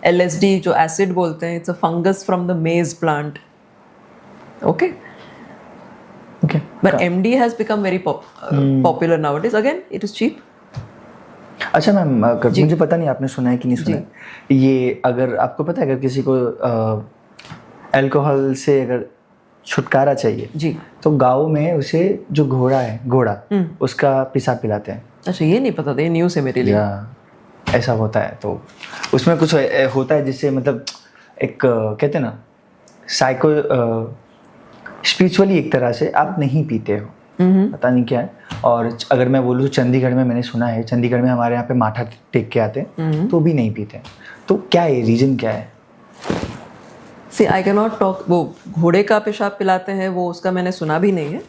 LSD जो एसिड बोलते हैं, it's a fungus from the maize plant. Okay, Okay. But MD has become very popular nowadays. Again, it is cheap. अच्छा मैम, मुझे पता नहीं आपने सुना है कि नहीं सुना है, ये अगर आपको पता है, अगर किसी को अल्कोहल से अगर छुटकारा चाहिए जी, तो गाँव में उसे जो घोड़ा उसका पेशाब पिलाते हैं। अच्छा, ये नहीं पता था, ये न्यूज़ है मेरे लिए। ऐसा होता है, तो उसमें कुछ होता है जिससे मतलब एक कहते हैं ना, साइको स्पिरिचुअली एक तरह से आप नहीं पीते हो, पता नहीं क्या है। और अगर मैं बोलूँ, चंडीगढ़ में मैंने सुना है, चंडीगढ़ में हमारे यहाँ पे माथा टेक के आते हैं तो भी नहीं पीते, तो क्या है रीज़न, क्या है? सी आई कैन नॉट टॉक। वो घोड़े का पेशाब पिलाते हैं, वो उसका मैंने सुना भी नहीं है,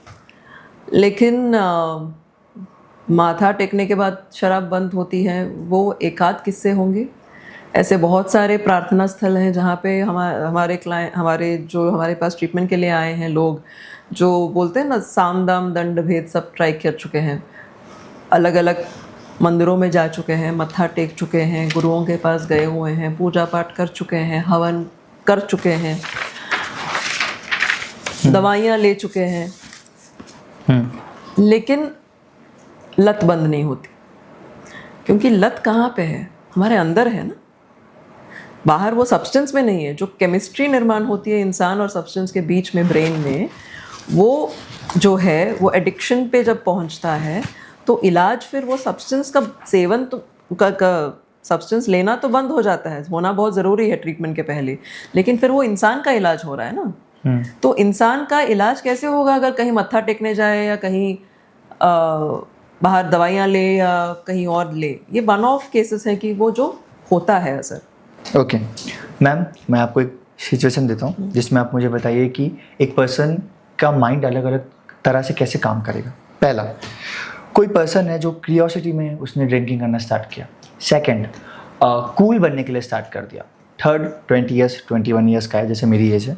लेकिन माथा टेकने के बाद शराब बंद होती है, वो एक आध किस्से होंगे। ऐसे बहुत सारे प्रार्थना स्थल हैं जहाँ पे हमारे पास ट्रीटमेंट के लिए आए हैं लोग, जो बोलते हैं ना, साम दाम दंड भेद सब ट्राई कर चुके हैं, अलग अलग मंदिरों में जा चुके हैं, मत्था टेक चुके हैं, गुरुओं के पास गए हुए हैं, पूजा पाठ कर चुके हैं, हवन कर चुके हैं, दवाइयाँ ले चुके हैं, लेकिन लत बंद नहीं होती। क्योंकि लत कहाँ पे है? हमारे अंदर है ना, बाहर वो सब्सटेंस में नहीं है। जो केमिस्ट्री निर्माण होती है इंसान और सब्सटेंस के बीच में, ब्रेन में, वो जो है वो एडिक्शन पे जब पहुंचता है तो इलाज, फिर वो सब्सटेंस का सेवन तो सब्सटेंस लेना तो बंद हो जाता है, होना बहुत ज़रूरी है ट्रीटमेंट के पहले, लेकिन फिर वो इंसान का इलाज हो रहा है ना। तो इंसान का इलाज कैसे होगा अगर कहीं मत्था टेकने जाए या कहीं बाहर दवाइयाँ ले या कहीं और ले? ये वन ऑफ केसेस है कि वो जो होता है असर। ओके मैम, मैं आपको एक सिचुएशन देता हूँ जिसमें आप मुझे बताइए कि एक पर्सन का माइंड अलग अलग तरह से कैसे काम करेगा। पहला, कोई पर्सन है जो क्यूरियोसिटी में उसने ड्रिंकिंग करना स्टार्ट किया। सेकंड, कूल बनने के लिए स्टार्ट कर दिया। थर्ड, 20 ईयर्स 21 ईयर्स का है, जैसे मेरी एज है,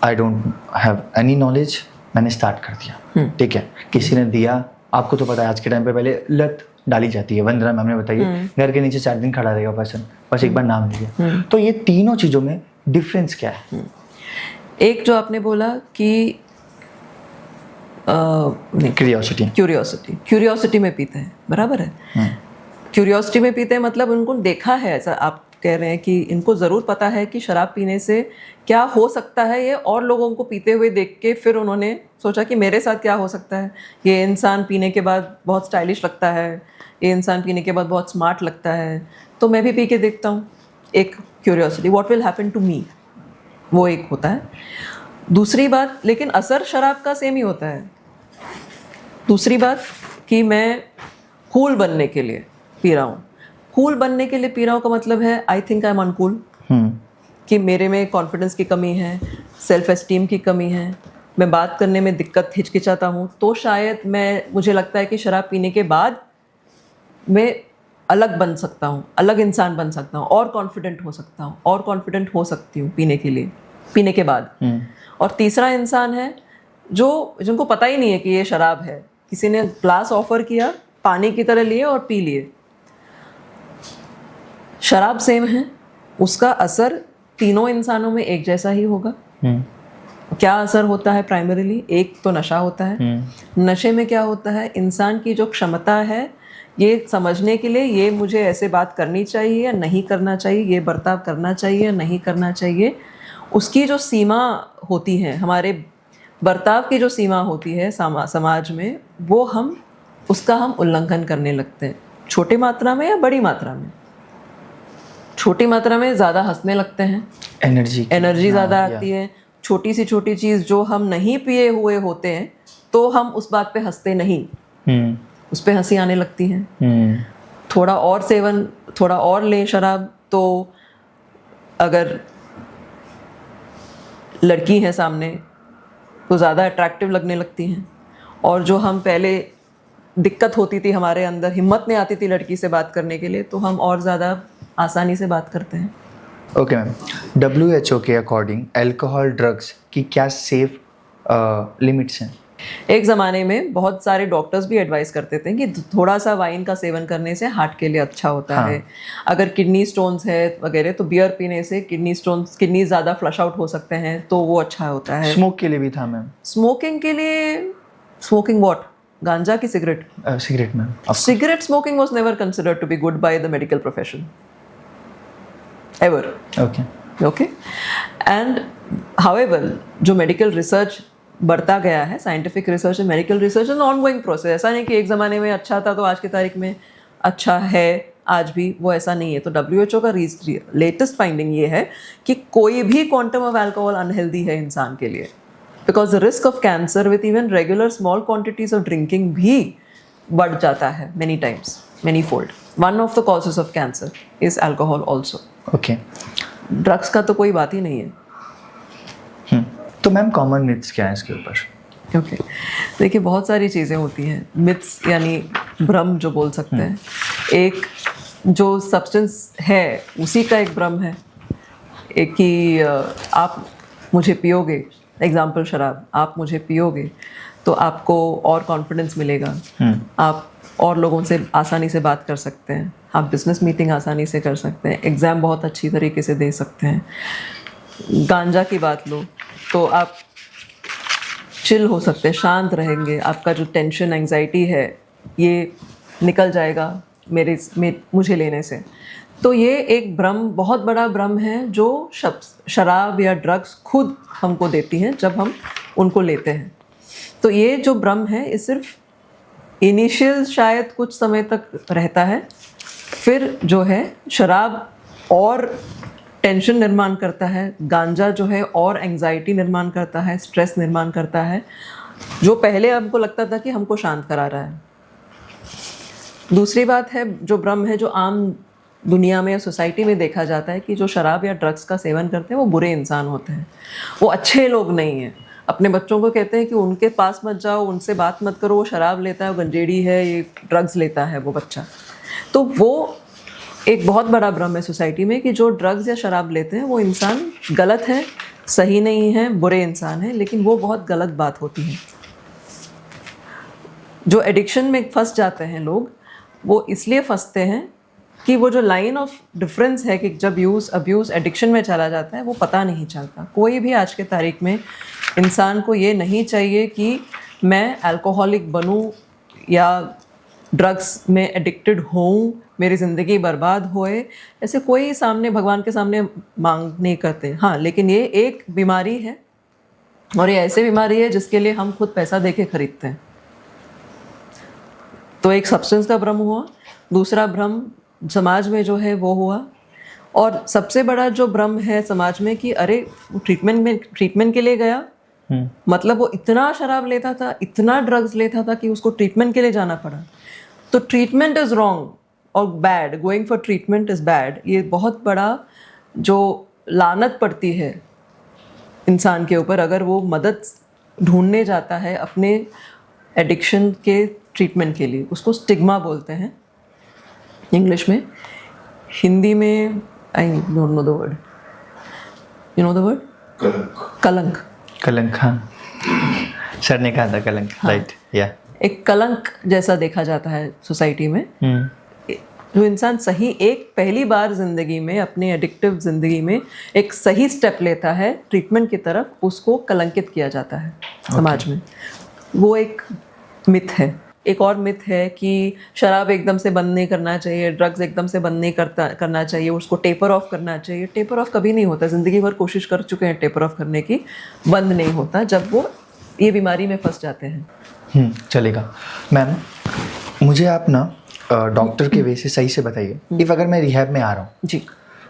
I don't have any knowledge, मैंने स्टार्ट कर दिया। ठीक है, किसी ने दिया, आपको तो पता है आज के टाइम पे पहले लत डाली जाती है। वंदना मैम ने बताइए, घर के नीचे 4 दिन खड़ा रहेगा पर्सन, बस एक बार नाम लिया। तो ये तीनों चीज़ों में डिफरेंस क्या है? एक जो आपने बोला कि क्यूरियोसिटी में पीते हैं, बराबर है। क्यूरियोसिटी में पीते हैं मतलब उनको देखा है, ऐसा आप कह रहे हैं कि इनको ज़रूर पता है कि शराब पीने से क्या हो सकता है ये, और लोगों को पीते हुए देख के फिर उन्होंने सोचा कि मेरे साथ क्या हो सकता है। ये इंसान पीने के बाद बहुत स्टाइलिश लगता है, ये इंसान पीने के बाद बहुत स्मार्ट लगता है, तो मैं भी पी के देखता हूँ। एक curiosity, what will happen to me, वो एक होता है। दूसरी बात, लेकिन असर शराब का सेम ही होता है। दूसरी बात कि मैं कूल बनने के लिए पी रहा हूँ। कूल बनने के लिए पी रहा हूँ का मतलब है I think I am uncool, कि मेरे में कॉन्फिडेंस की कमी है, सेल्फ एस्टीम की कमी है, मैं बात करने में दिक्कत हिचकिचाता हूँ, तो शायद मुझे लगता है कि शराब पीने के बाद मैं अलग बन सकता हूँ, अलग इंसान बन सकता हूँ, और कॉन्फिडेंट हो सकता हूँ, और कॉन्फिडेंट हो सकती हूँ पीने के बाद। और तीसरा इंसान है जिनको पता ही नहीं है कि ये शराब है, किसी ने ग्लास ऑफर किया, पानी की तरह लिए और पी लिए। शराब सेम है, उसका असर तीनों इंसानों में एक जैसा ही होगा। क्या असर होता है प्राइमरीली? एक तो नशा होता है। नशे में क्या होता है, इंसान की जो क्षमता है ये समझने के लिए, ये मुझे ऐसे बात करनी चाहिए या नहीं करना चाहिए, ये बर्ताव करना चाहिए या नहीं करना चाहिए, उसकी जो सीमा होती है, हमारे बर्ताव की जो सीमा होती है समाज में, वो उसका हम उल्लंघन करने लगते हैं, छोटी मात्रा में या बड़ी मात्रा में। छोटी मात्रा में ज़्यादा हंसने लगते हैं, एनर्जी ज़्यादा आती है। छोटी सी छोटी चीज़ जो हम नहीं पिए हुए होते हैं तो हम उस बात पे हंसते नहीं, उस पे हंसी आने लगती है। थोड़ा और सेवन, थोड़ा और लें शराब, तो अगर लड़की है सामने तो ज़्यादा अट्रैक्टिव लगने लगती हैं। और जो हम पहले दिक्कत होती थी हमारे अंदर, हिम्मत नहीं आती थी लड़की से बात करने के लिए, तो हम और ज़्यादा आसानी से बात करते हैं। ओके मैम, WHO के अकॉर्डिंग अल्कोहल ड्रग्स की क्या सेफ लिमिट्स हैं? एक ज़माने में बहुत सारे डॉक्टर्स भी एडवाइस करते थे कि थोड़ा सा वाइन का सेवन करने से हार्ट के लिए अच्छा होता है। अगर किडनी स्टोन्स है वगैरह तो बियर पीने से किडनी ज़्यादा फ्लश आउट हो सकते हैं, तो वो अच्छा होता है। स्मोक के लिए भी था मैम? स्मोकिंग के लिए, स्मोकिंग व्हाट, गांजा की cigarette? Cigarette ma'am. Cigarette smoking was never considered to be good by the medical profession. Ever. Okay. And however, जो medical research बढ़ता गया है, scientific research and medical research is an ongoing process. ऐसा नहीं कि एक ज़माने में अच्छा था तो आज की तारीख में अच्छा है, आज भी वो ऐसा नहीं है। तो WHO का लेटेस्ट फाइंडिंग ये है कि कोई भी क्वांटम ऑफ अल्कोहल अनहेल्दी है इंसान के लिए, because the risk of cancer with even regular small quantities of drinking भी बढ़ जाता है many times, many fold. One of the causes of cancer is alcohol also. Okay. Drugs का तो कोई बात ही नहीं है। तो मैम कॉमन मिथ्स क्या है इसके ऊपर? ओके, देखिए बहुत सारी चीज़ें होती हैं। मिथ्स यानी भ्रम जो बोल सकते हैं। एक जो सब्सटेंस है उसी का एक भ्रम है, एक कि आप मुझे पियोगे, एग्जाम्पल शराब, आप मुझे पियोगे तो आपको और कॉन्फिडेंस मिलेगा, आप और लोगों से आसानी से बात कर सकते हैं, आप बिजनेस मीटिंग आसानी से कर सकते हैं, एग्ज़ाम बहुत अच्छी तरीके से दे सकते हैं। गांजा की बात लो तो आप चिल हो सकते हैं, शांत रहेंगे, आपका जो टेंशन एंग्जाइटी है ये निकल जाएगा मुझे लेने से। तो ये एक भ्रम, बहुत बड़ा भ्रम है जो शराब या ड्रग्स खुद हमको देती हैं जब हम उनको लेते हैं। तो ये जो भ्रम है ये सिर्फ इनिशियल शायद कुछ समय तक रहता है, फिर जो है शराब और टेंशन निर्माण करता है, गांजा जो है और एंग्जाइटी निर्माण करता है, स्ट्रेस निर्माण करता है, जो पहले हमको लगता था कि हमको शांत करा रहा है। दूसरी बात है जो भ्रम है, जो आम दुनिया में या सोसाइटी में देखा जाता है कि जो शराब या ड्रग्स का सेवन करते हैं वो बुरे इंसान होते हैं, वो अच्छे लोग नहीं हैं। अपने बच्चों को कहते हैं कि उनके पास मत जाओ, उनसे बात मत करो, वो शराब लेता है, वो गंजेड़ी है, ये ड्रग्स लेता है वो बच्चा। तो वो एक बहुत बड़ा भ्रम है सोसाइटी में कि जो ड्रग्स या शराब लेते हैं वो इंसान गलत है, सही नहीं है, बुरे इंसान है, लेकिन वो बहुत गलत बात होती है। जो एडिक्शन में फंस जाते हैं लोग, वो इसलिए फंसते हैं कि वो जो लाइन ऑफ डिफरेंस है कि जब अब्यूज़ एडिक्शन में चला जाता है वो पता नहीं चलता। कोई भी आज के तारीख में इंसान को ये नहीं चाहिए कि मैं अल्कोहलिक बनूं या ड्रग्स में एडिक्टेड होऊं, मेरी ज़िंदगी बर्बाद होए, ऐसे कोई सामने भगवान के सामने मांग नहीं करते। हाँ, लेकिन ये एक बीमारी है और ये ऐसी बीमारी है जिसके लिए हम खुद पैसा दे के खरीदते हैं। तो एक सब्सटेंस का भ्रम हुआ, दूसरा भ्रम समाज में जो है वो हुआ, और सबसे बड़ा जो भ्रम है समाज में कि अरे वो ट्रीटमेंट के लिए गया, मतलब वो इतना शराब लेता था, इतना ड्रग्स लेता था कि उसको ट्रीटमेंट के लिए जाना पड़ा। तो ट्रीटमेंट इज़ रॉन्ग और bad, going for treatment is bad. ये बहुत बड़ा जो लानत पड़ती है इंसान के ऊपर अगर वो मदद ढूंढने जाता है अपने एडिक्शन के ट्रीटमेंट के लिए। उसको स्टिग्मा बोलते हैं इंग्लिश में, हिंदी में आई don't know the word, you know the word? कलंक। कलंक, हाँ, सर ने कहा था कलंक, राइट, या एक कलंक जैसा देखा जाता है सोसाइटी में। जो इंसान सही एक पहली बार ज़िंदगी में, अपने एडिक्टिव ज़िंदगी में एक सही स्टेप लेता है ट्रीटमेंट की तरफ, उसको कलंकित किया जाता है समाज में। वो एक मिथ है। एक और मिथ है कि शराब एकदम से बंद नहीं करना चाहिए, ड्रग्स एकदम से बंद नहीं करना चाहिए, उसको टेपर ऑफ करना चाहिए। टेपर ऑफ कभी नहीं होता, ज़िंदगी भर कोशिश कर चुके हैं टेपर ऑफ करने की, बंद नहीं होता जब वो ये बीमारी में फंस जाते हैं। चलेगा। मैम, मुझे आप ना डॉक्टर के वे से सही से बताइए, इफ़ अगर मैं रिहैब में आ रहा हूँ जी,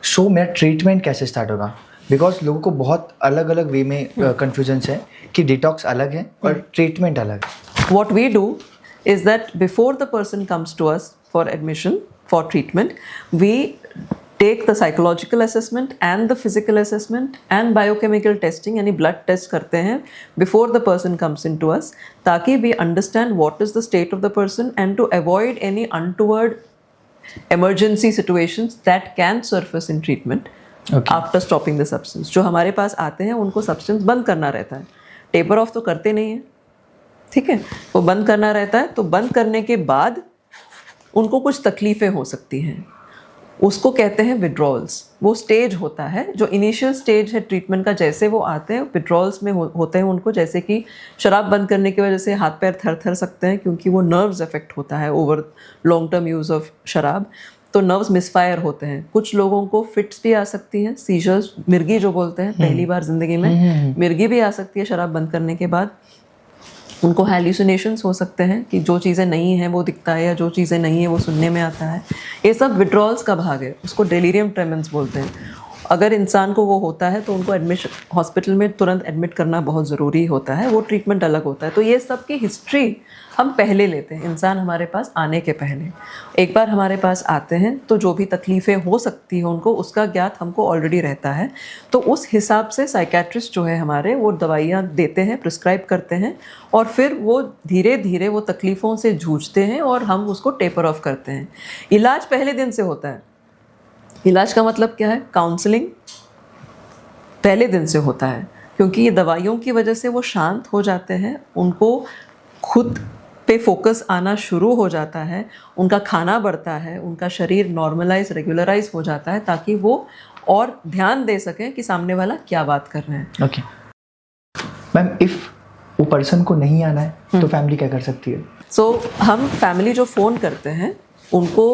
सो मेरा ट्रीटमेंट कैसे स्टार्ट होगा? बिकॉज लोगों को बहुत अलग अलग वे में कन्फ्यूजन है कि डिटॉक्स अलग है और ट्रीटमेंट अलग है। what we do is that before the person comes to us for admission for treatment, we take the psychological assessment and the physical assessment and biochemical testing, यानी blood test करते हैं before the person comes into us, ताकि we understand what is the state of the person and to avoid any untoward emergency situations that can surface in treatment after stopping the substance। जो हमारे पास आते हैं उनको substance बंद करना रहता है, टेपर ऑफ तो करते नहीं हैं, ठीक है, वो बंद करना रहता है। तो बंद करने के बाद उनको कुछ तकलीफ़ें हो सकती हैं, उसको कहते हैं विड्रॉल्स। वो स्टेज होता है जो इनिशियल स्टेज है ट्रीटमेंट का। जैसे वो आते हैं विड्रॉल्स में होते हैं उनको, जैसे कि शराब बंद करने की वजह से हाथ पैर थर सकते हैं क्योंकि वो नर्व्स अफेक्ट होता है over long term use of शराब, तो नर्व्स मिसफायर होते हैं। कुछ लोगों को फिट्स भी आ सकती हैं, सीजर्स, मिर्गी जो बोलते हैं, पहली बार ज़िंदगी में मिर्गी भी आ सकती है शराब बंद करने के बाद। उनको हैल्यूसिनेशंस हो सकते हैं कि जो चीज़ें नहीं हैं वो दिखता है, या जो चीज़ें नहीं है वो सुनने में आता है। ये सब विड्रॉल्स का भाग है, उसको डेलीरियम ट्रेमेंस बोलते हैं। अगर इंसान को वो होता है तो उनको हॉस्पिटल में तुरंत एडमिट करना बहुत ज़रूरी होता है, वो ट्रीटमेंट अलग होता है। तो ये सब की हिस्ट्री हम पहले लेते हैं, इंसान हमारे पास आने के पहले। एक बार हमारे पास आते हैं तो जो भी तकलीफ़ें हो सकती हैं उनको, उसका ज्ञात हमको ऑलरेडी रहता है। तो उस हिसाब से साइकेट्रिस्ट जो है हमारे, वो दवाइयाँ देते हैं, प्रिस्क्राइब करते हैं, और फिर वो धीरे धीरे वो तकलीफ़ों से जूझते हैं और हम उसको टेपर ऑफ करते हैं। इलाज पहले दिन से होता है। इलाज का मतलब क्या है? काउंसलिंग पहले दिन से होता है, क्योंकि ये दवाइयों की वजह से वो शांत हो जाते हैं, उनको खुद पे फोकस आना शुरू हो जाता है, उनका खाना बढ़ता है, उनका शरीर नॉर्मलाइज, रेगुलराइज हो जाता है, ताकि वो और ध्यान दे सकें कि सामने वाला क्या बात कर रहे हैं। ओके मैम, इफ़ वो पर्सन को नहीं आना है तो फैमिली क्या कर सकती है? सो हम फैमिली जो फ़ोन करते हैं उनको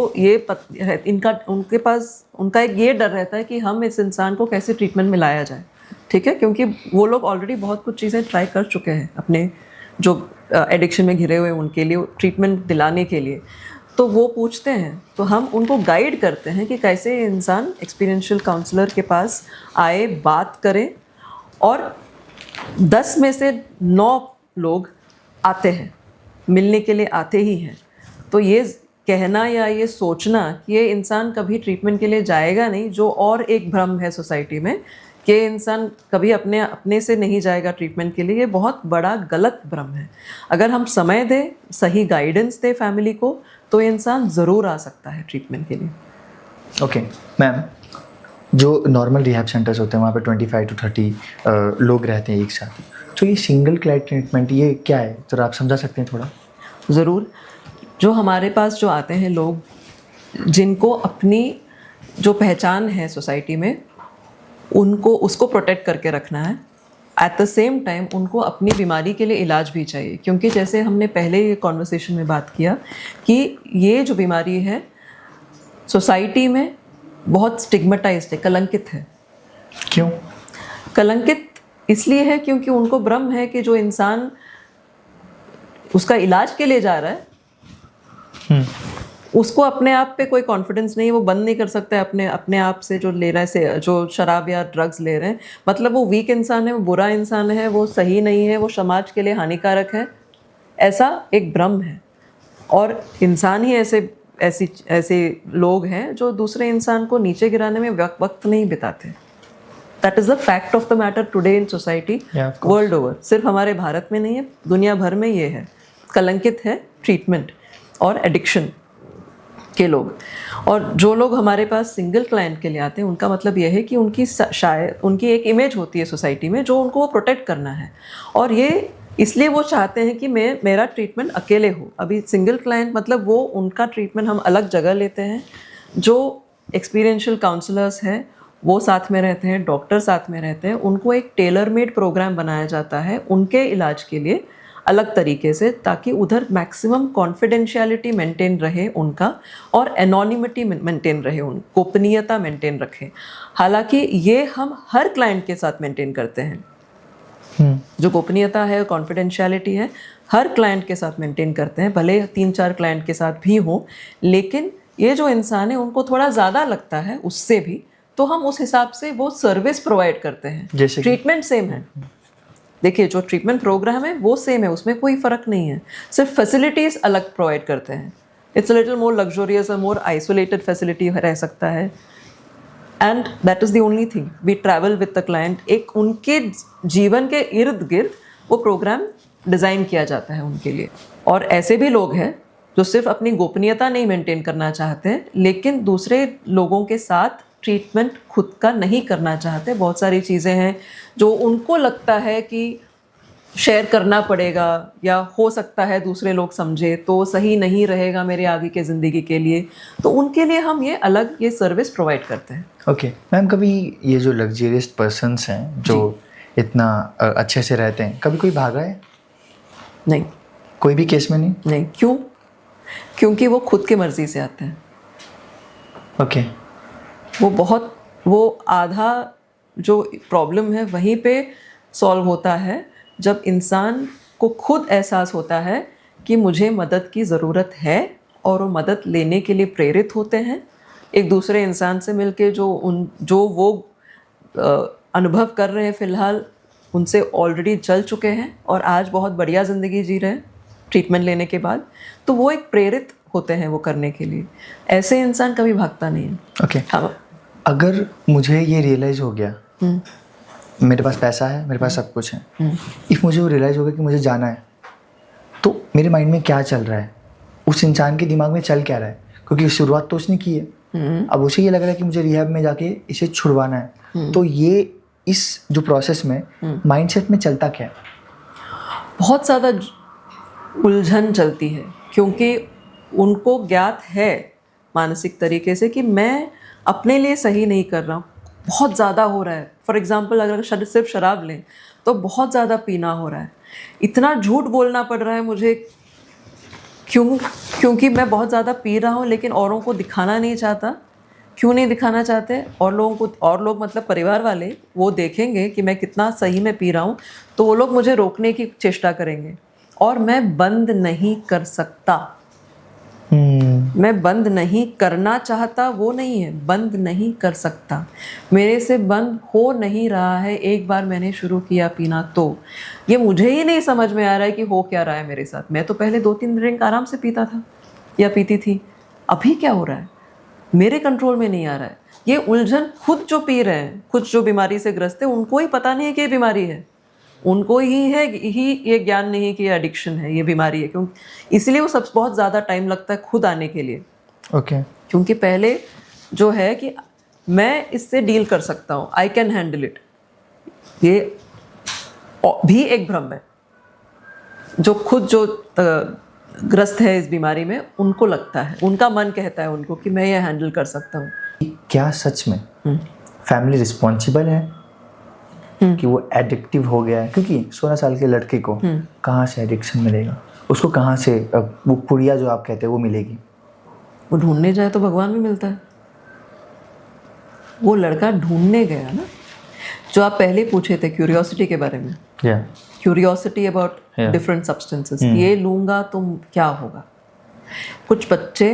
उनके पास उनका एक ये डर रहता है कि हम इस इंसान को कैसे ट्रीटमेंट में लाया जाए, ठीक है, क्योंकि वो लोग ऑलरेडी बहुत कुछ चीज़ें ट्राई कर चुके हैं अपने जो एडिक्शन में घिरे हुए उनके लिए ट्रीटमेंट दिलाने के लिए। तो वो पूछते हैं, तो हम उनको गाइड करते हैं कि कैसे इंसान एक्सपीरियंशियल काउंसलर के पास आए, बात करें, और 10 में से 9 लोग आते हैं, मिलने के लिए आते ही हैं। तो ये कहना या ये सोचना कि ये इंसान कभी ट्रीटमेंट के लिए जाएगा नहीं, जो और एक भ्रम है सोसाइटी में कि इंसान कभी अपने से नहीं जाएगा ट्रीटमेंट के लिए, ये बहुत बड़ा गलत भ्रम है। अगर हम समय दें, सही गाइडेंस दें फैमिली को, तो इंसान ज़रूर आ सकता है ट्रीटमेंट के लिए। ओके मैम, जो नॉर्मल रिहैब सेंटर्स होते हैं वहाँ पे 25 to 30 लोग रहते हैं एक साथ, तो ये सिंगल क्लाइंट ट्रीटमेंट ये क्या है, तो आप समझा सकते हैं थोड़ा? ज़रूर। जो हमारे पास जो आते हैं लोग जिनको अपनी जो पहचान है सोसाइटी में उनको उसको प्रोटेक्ट करके रखना है, एट द सेम टाइम उनको अपनी बीमारी के लिए इलाज भी चाहिए, क्योंकि जैसे हमने पहले ये कॉन्वर्सेशन में बात किया कि ये जो बीमारी है सोसाइटी में बहुत स्टिग्मेटाइज्ड है, कलंकित है। क्यों? कलंकित इसलिए है क्योंकि उनको भ्रम है कि जो इंसान उसका इलाज के लिए जा रहा है उसको अपने आप पे कोई कॉन्फिडेंस नहीं है, वो बंद नहीं कर सकता है अपने आप से जो ले रहा है, से जो शराब या ड्रग्स ले रहे हैं, मतलब वो वीक इंसान है, वो बुरा इंसान है, वो सही नहीं है, वो समाज के लिए हानिकारक है, ऐसा एक भ्रम है। और इंसान ही ऐसे लोग हैं जो दूसरे इंसान को नीचे गिराने में वक्त नहीं बिताते। That is the fact of the matter today in society world over. सिर्फ हमारे भारत में नहीं है, दुनिया भर में ये है, कलंकित है ट्रीटमेंट और एडिक्शन के लोग। और जो लोग हमारे पास सिंगल क्लाइंट के लिए आते हैं उनका मतलब यह है कि उनकी शायद उनकी एक इमेज होती है सोसाइटी में जो उनको प्रोटेक्ट करना है, और ये इसलिए वो चाहते हैं कि मेरा ट्रीटमेंट अकेले हो। अभी सिंगल क्लाइंट मतलब वो उनका ट्रीटमेंट हम अलग जगह लेते हैं, जो एक्सपीरियंशियल काउंसलर्स हैं वो साथ में रहते हैं, डॉक्टर साथ में रहते हैं, उनको एक टेलर मेड प्रोग्राम बनाया जाता है उनके इलाज के लिए अलग तरीके से, ताकि उधर मैक्सिमम कॉन्फिडेंशियलिटी मेंटेन रहे उनका और एनोनिमिटी मेंटेन रहे, उन गोपनीयता मेंटेन रखें। हालांकि ये हम हर क्लाइंट के साथ मेंटेन करते हैं, जो गोपनीयता है, कॉन्फिडेंशियलिटी है, हर क्लाइंट के साथ मेंटेन करते हैं, भले 3-4 क्लाइंट के साथ भी हो, लेकिन ये जो इंसान है उनको थोड़ा ज़्यादा लगता है उससे भी, तो हम उस हिसाब से वो सर्विस प्रोवाइड करते हैं। जैसे ट्रीटमेंट सेम है, देखिए जो ट्रीटमेंट प्रोग्राम है वो सेम है, उसमें कोई फ़र्क नहीं है, सिर्फ फैसिलिटीज़ अलग प्रोवाइड करते हैं। इट्स लिटिल मोर लग्जोरियस और मोर आइसोलेटेड फैसिलिटी रह सकता है, and that is the only thing. We travel with the client, एक उनके जीवन के इर्द गिर्द वो प्रोग्राम डिज़ाइन किया जाता है उनके लिए। और ऐसे भी लोग हैं जो सिर्फ अपनी गोपनीयता नहीं मेंटेन करना चाहते हैं, लेकिन दूसरे लोगों के साथ ट्रीटमेंट खुद का नहीं करना चाहते। बहुत सारी चीज़ें हैं जो उनको लगता है कि शेयर करना पड़ेगा, या हो सकता है दूसरे लोग समझे तो सही नहीं रहेगा मेरे आगे के ज़िंदगी के लिए, तो उनके लिए हम ये अलग ये सर्विस प्रोवाइड करते हैं। ओके मैम, कभी ये जो लग्जरियस पर्सन्स हैं जो इतना अच्छे से रहते हैं, कभी कोई भागा है? नहीं, कोई भी केस में नहीं? नहीं। क्यों? क्योंकि वो खुद की मर्ज़ी से आते हैं। ओके वो आधा जो प्रॉब्लम है वहीं पे सॉल्व होता है जब इंसान को खुद एहसास होता है कि मुझे मदद की ज़रूरत है, और वो मदद लेने के लिए प्रेरित होते हैं एक दूसरे इंसान से मिलके, जो वो अनुभव कर रहे हैं फ़िलहाल, उनसे ऑलरेडी चल चुके हैं और आज बहुत बढ़िया ज़िंदगी जी रहे हैं ट्रीटमेंट लेने के बाद, तो वो एक प्रेरित होते हैं वो करने के लिए। ऐसे इंसान कभी भागता नहीं है। ओके हाँ। अगर मुझे ये रियलाइज़ हो गया, मेरे पास पैसा है, मेरे पास सब कुछ है, इफ़ मुझे वो रियलाइज़ हो गया कि मुझे जाना है, तो मेरे माइंड में क्या चल रहा है, उस इंसान के दिमाग में चल क्या रहा है? क्योंकि शुरुआत तो उसने की है, अब उसे ये लग रहा है कि मुझे रिहैब में जाके इसे छुड़वाना है, तो ये इस जो प्रोसेस में माइंडसेट में चलता क्या है? बहुत ज़्यादा उलझन चलती है, क्योंकि उनको ज्ञात है मानसिक तरीके से कि मैं अपने लिए सही नहीं कर रहा हूँ, बहुत ज़्यादा हो रहा है। फॉर एग्ज़ाम्पल अगर सिर्फ शराब लें तो बहुत ज़्यादा पीना हो रहा है, इतना झूठ बोलना पड़ रहा है मुझे, क्योंकि मैं बहुत ज़्यादा पी रहा हूँ, लेकिन औरों को दिखाना नहीं चाहता। क्यों नहीं दिखाना चाहते? और लोग मतलब परिवार वाले वो देखेंगे कि मैं कितना सही में पी रहा हूँ, तो वो लोग मुझे रोकने की चेष्टा करेंगे, और मैं बंद नहीं कर सकता। मैं बंद नहीं करना चाहता वो नहीं है, बंद नहीं कर सकता, मेरे से बंद हो नहीं रहा है। एक बार मैंने शुरू किया पीना तो ये मुझे ही नहीं समझ में आ रहा है कि हो क्या रहा है मेरे साथ। मैं तो पहले 2-3 ड्रिंक आराम से पीता था या पीती थी, अभी क्या हो रहा है मेरे कंट्रोल में नहीं आ रहा है। ये उलझन खुद जो पी रहे हैं, खुद जो बीमारी से ग्रस्त है, उनको ही पता नहीं है कि ये बीमारी है, उनको ही ये ज्ञान नहीं कि ये एडिक्शन है, ये बीमारी है। क्योंकि इसलिए वो सब बहुत ज़्यादा टाइम लगता है खुद आने के लिए। ओके क्योंकि पहले जो है कि मैं इससे डील कर सकता हूँ, आई कैन हैंडल इट, ये भी एक भ्रम है जो खुद जो ग्रस्त है इस बीमारी में, उनको लगता है, उनका मन कहता है उनको कि मैं ये हैंडल कर सकता हूँ। क्या सच में फैमिली रिस्पॉन्सिबल है कि वो एडिक्टिव हो गया है? क्योंकि 16 साल के लड़के को कहाँ से एडिक्शन मिलेगा, उसको कहाँ से वो पुड़िया जो आप कहते हैं वो मिलेगी? वो ढूंढने जाए तो भगवान भी मिलता है। वो लड़का ढूंढने गया ना, जो आप पहले पूछे थे क्यूरियोसिटी के बारे में, क्यूरियोसिटी अबाउट डिफरेंट सब्सटेंसेस, ये लूँगा तो क्या होगा। कुछ बच्चे,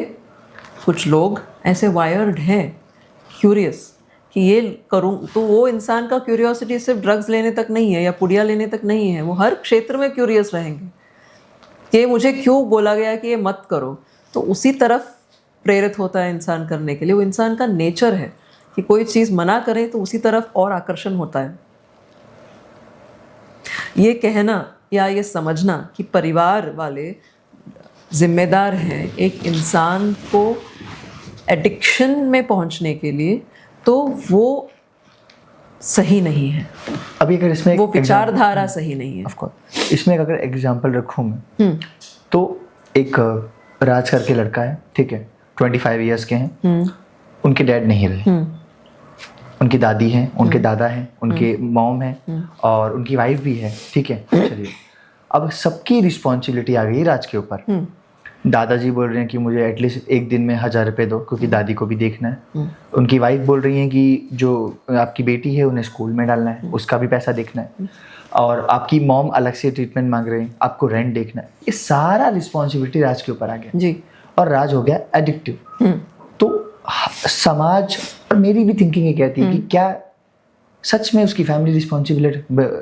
कुछ लोग ऐसे वायर्ड हैं क्यूरियस कि ये करूँ, तो वो इंसान का क्यूरियोसिटी सिर्फ ड्रग्स लेने तक नहीं है या पुड़िया लेने तक नहीं है, वो हर क्षेत्र में क्यूरियस रहेंगे कि मुझे क्यों बोला गया कि ये मत करो, तो उसी तरफ प्रेरित होता है इंसान करने के लिए। वो इंसान का नेचर है कि कोई चीज़ मना करे तो उसी तरफ और आकर्षण होता है। ये कहना या ये समझना कि परिवार वाले जिम्मेदार हैं एक इंसान को एडिक्शन में पहुंचने के लिए, तो वो सही नहीं है। अभी अगर इसमें वो विचारधारा सही नहीं है। ऑफ कोर्स इसमें अगर एग्जांपल रखूं मैं, तो एक राज करके लड़का है, ठीक है, 25 इयर्स के हैं, उनके डैड नहीं रहे, उनकी दादी हैं, उनके दादा हैं, उनके मॉम हैं और उनकी वाइफ भी है, ठीक है। चलिए, अब सबकी रिस्पॉन्सिबिलिटी आ गई राज के ऊपर। दादाजी बोल रहे हैं कि मुझे एटलीस्ट एक दिन में 1000 रुपये दो क्योंकि दादी को भी देखना है। उनकी वाइफ बोल रही हैं कि जो आपकी बेटी है उन्हें स्कूल में डालना है, उसका भी पैसा देखना है। और आपकी मॉम अलग से ट्रीटमेंट मांग रहे हैं, आपको रेंट देखना है। ये सारा रिस्पॉन्सिबिलिटी राज के ऊपर आ गया जी, और राज हो गया एडिक्टिव। तो समाज और मेरी भी थिंकिंग ये कहती है कि क्या सच में उसकी फैमिली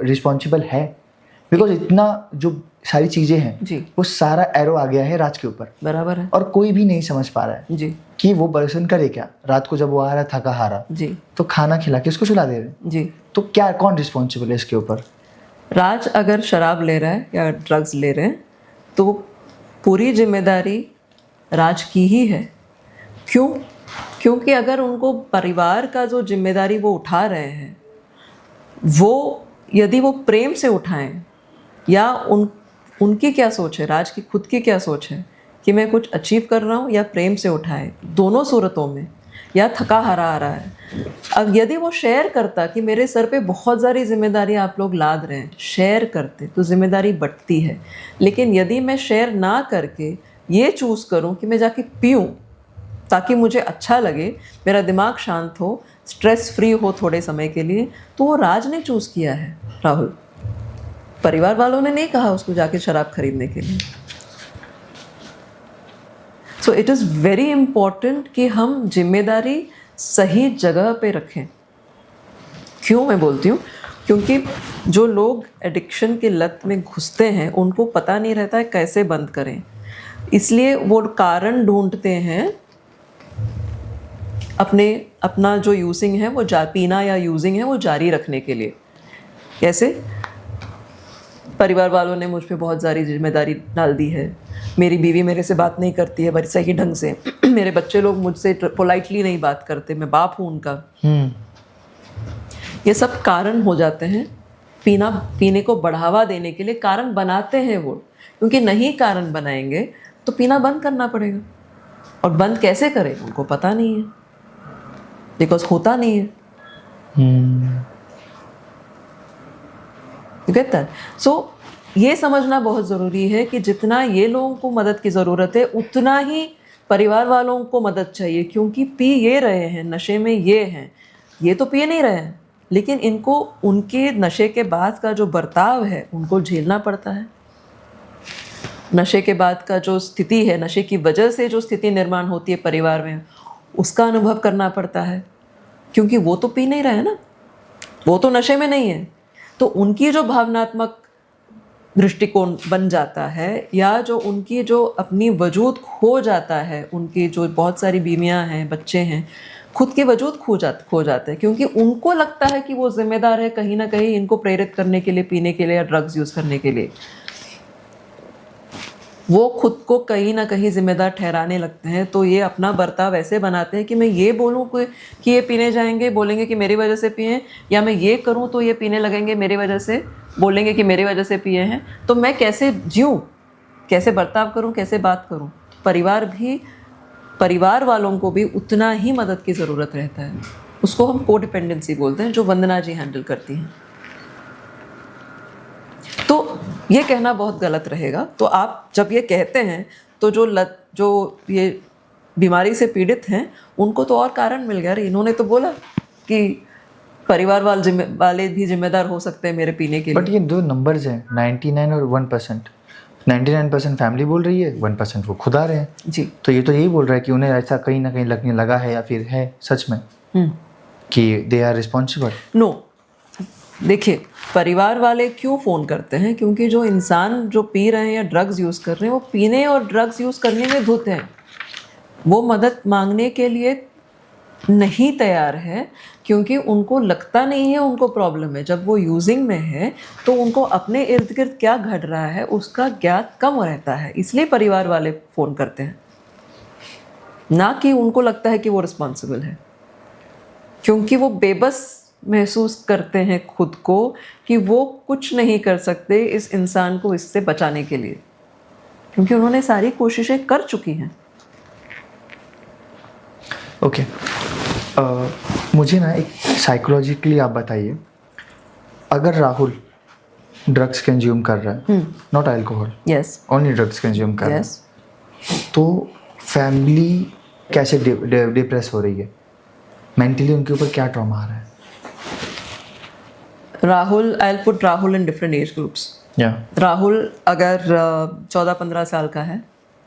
रिस्पॉन्सिबल है? बिकॉज इतना जो सारी चीज़ें हैं जी, वो सारा एरो आ गया है राज के ऊपर, बराबर है और कोई भी नहीं समझ पा रहा है जी कि वो पर्सन करे क्या। रात को जब वो आ रहा है थका हारा, जी तो खाना खिला के उसको सुला दे रहे हैं। जी। तो क्या कौन रिस्पॉन्सिबल है इसके ऊपर? राज अगर शराब ले रहा है या ड्रग्स ले रहे हैं तो पूरी जिम्मेदारी राज की ही है। क्यों? क्योंकि अगर उनको परिवार का जो जिम्मेदारी वो उठा रहे हैं, वो यदि वो प्रेम से उठाएं, या उनकी क्या सोच है, राज की खुद की क्या सोच है कि मैं कुछ अचीव कर रहा हूँ, या प्रेम से उठाए, दोनों सूरतों में, या थका हारा आ रहा है। अब यदि वो शेयर करता कि मेरे सर पे बहुत सारी जिम्मेदारी आप लोग लाद रहे हैं, शेयर करते तो जिम्मेदारी बढ़ती है। लेकिन यदि मैं शेयर ना करके ये चूज़ करूँ कि मैं जाके पीऊँ ताकि मुझे अच्छा लगे, मेरा दिमाग शांत हो, स्ट्रेस फ्री हो थोड़े समय के लिए, तो वो राज ने चूज़ किया है राहुल। परिवार वालों ने नहीं कहा उसको जाके शराब खरीदने के लिए। So it is very important कि हम जिम्मेदारी सही जगह पे रखें। क्यों मैं बोलती हूँ? क्योंकि जो लोग एडिक्शन के लत में घुसते हैं उनको पता नहीं रहता है कैसे बंद करें, इसलिए वो कारण ढूंढते हैं अपना जो यूजिंग है वो पीना या यूजिंग है वो जारी रखने के लिए। कैसे? परिवार वालों ने मुझ पे बहुत सारी जिम्मेदारी डाल दी है, मेरी बीवी मेरे से बात नहीं करती है सही ढंग से, मेरे बच्चे लोग मुझसे पोलाइटली नहीं बात करते, मैं बाप हूँ उनका। ये सब कारण हो जाते हैं। पीने को बढ़ावा देने के लिए कारण बनाते हैं वो, क्योंकि नहीं कारण बनाएंगे तो पीना बंद करना पड़ेगा। और बंद कैसे करें उनको पता नहीं है, बिकॉज होता नहीं है। You get that? So, ये समझना बहुत ज़रूरी है कि जितना ये लोगों को मदद की ज़रूरत है उतना ही परिवार वालों को मदद चाहिए, क्योंकि पी ये रहे हैं, नशे में ये हैं, ये तो पी नहीं रहे हैं, लेकिन इनको उनके नशे के बाद का जो बर्ताव है उनको झेलना पड़ता है। नशे के बाद का जो स्थिति है, नशे की वजह से जो स्थिति निर्माण होती है परिवार में, उसका अनुभव करना पड़ता है, क्योंकि वो तो पी नहीं रहे हैं ना, वो तो नशे में नहीं है। तो उनकी जो भावनात्मक दृष्टिकोण बन जाता है, या जो उनकी जो अपनी वजूद खो जाता है, उनकी जो बहुत सारी बीवियां हैं, बच्चे हैं, खुद के वजूद खो जाते हैं, क्योंकि उनको लगता है कि वो जिम्मेदार है कहीं ना कहीं इनको प्रेरित करने के लिए, पीने के लिए या ड्रग्स यूज़ करने के लिए। वो खुद को कहीं ना कहीं जिम्मेदार ठहराने लगते हैं। तो ये अपना बर्ताव ऐसे बनाते हैं कि मैं ये बोलूँ कि ये पीने जाएंगे, बोलेंगे कि मेरी वजह से पिए, या मैं ये करूँ तो ये पीने लगेंगे मेरी वजह से, बोलेंगे कि मेरी वजह से पिए हैं, तो मैं कैसे जीऊँ, कैसे बर्ताव करूं, कैसे बात करूं। परिवार वालों को भी उतना ही मदद की ज़रूरत रहता है। उसको हम कोडिपेंडेंसी बोलते हैं, जो वंदना जी हैंडल करती हैं। तो ये कहना बहुत गलत रहेगा। तो आप जब ये कहते हैं तो जो ये बीमारी से पीड़ित हैं उनको तो और कारण मिल गया। इन्होंने तो बोला कि परिवार वाले भी जिम्मेदार हो सकते हैं मेरे पीने के लिए। बट ये दो नंबर्स हैं, 99 और 1%। 99% फैमिली बोल रही है, 1% वो खुद आ रहे हैं जी। तो ये तो यही बोल रहा है कि उन्हें ऐसा कहीं ना कहीं लगने लगा है या फिर है सच में कि दे आर रिस्पॉन्सिबल। नो, देखिए, परिवार वाले क्यों फ़ोन करते हैं? क्योंकि जो इंसान जो पी रहे हैं या ड्रग्स यूज़ कर रहे हैं वो पीने और ड्रग्स यूज़ करने में धुत हैं। वो मदद मांगने के लिए नहीं तैयार है क्योंकि उनको लगता नहीं है उनको प्रॉब्लम है। जब वो यूजिंग में है तो उनको अपने इर्द गिर्द क्या घट रहा है उसका ज्ञान कम रहता है, इसलिए परिवार वाले फ़ोन करते हैं, ना कि उनको लगता है कि वो रिस्पॉन्सिबल है। क्योंकि वो बेबस महसूस करते हैं खुद को कि वो कुछ नहीं कर सकते इस इंसान को इससे बचाने के लिए, क्योंकि उन्होंने सारी कोशिशें कर चुकी हैं। ओके, मुझे ना एक साइकोलॉजिकली आप बताइए, अगर राहुल ड्रग्स कंज्यूम कर रहा है, not alcohol, yes, only drugs consume कर रहा है, यस, तो फैमिली कैसे डिप्रेस हो रही है, मेंटली उनके ऊपर क्या ट्रॉमा आ रहा है? Rahul, I will put Rahul in different age groups. या राहुल अगर 14-15 साल का है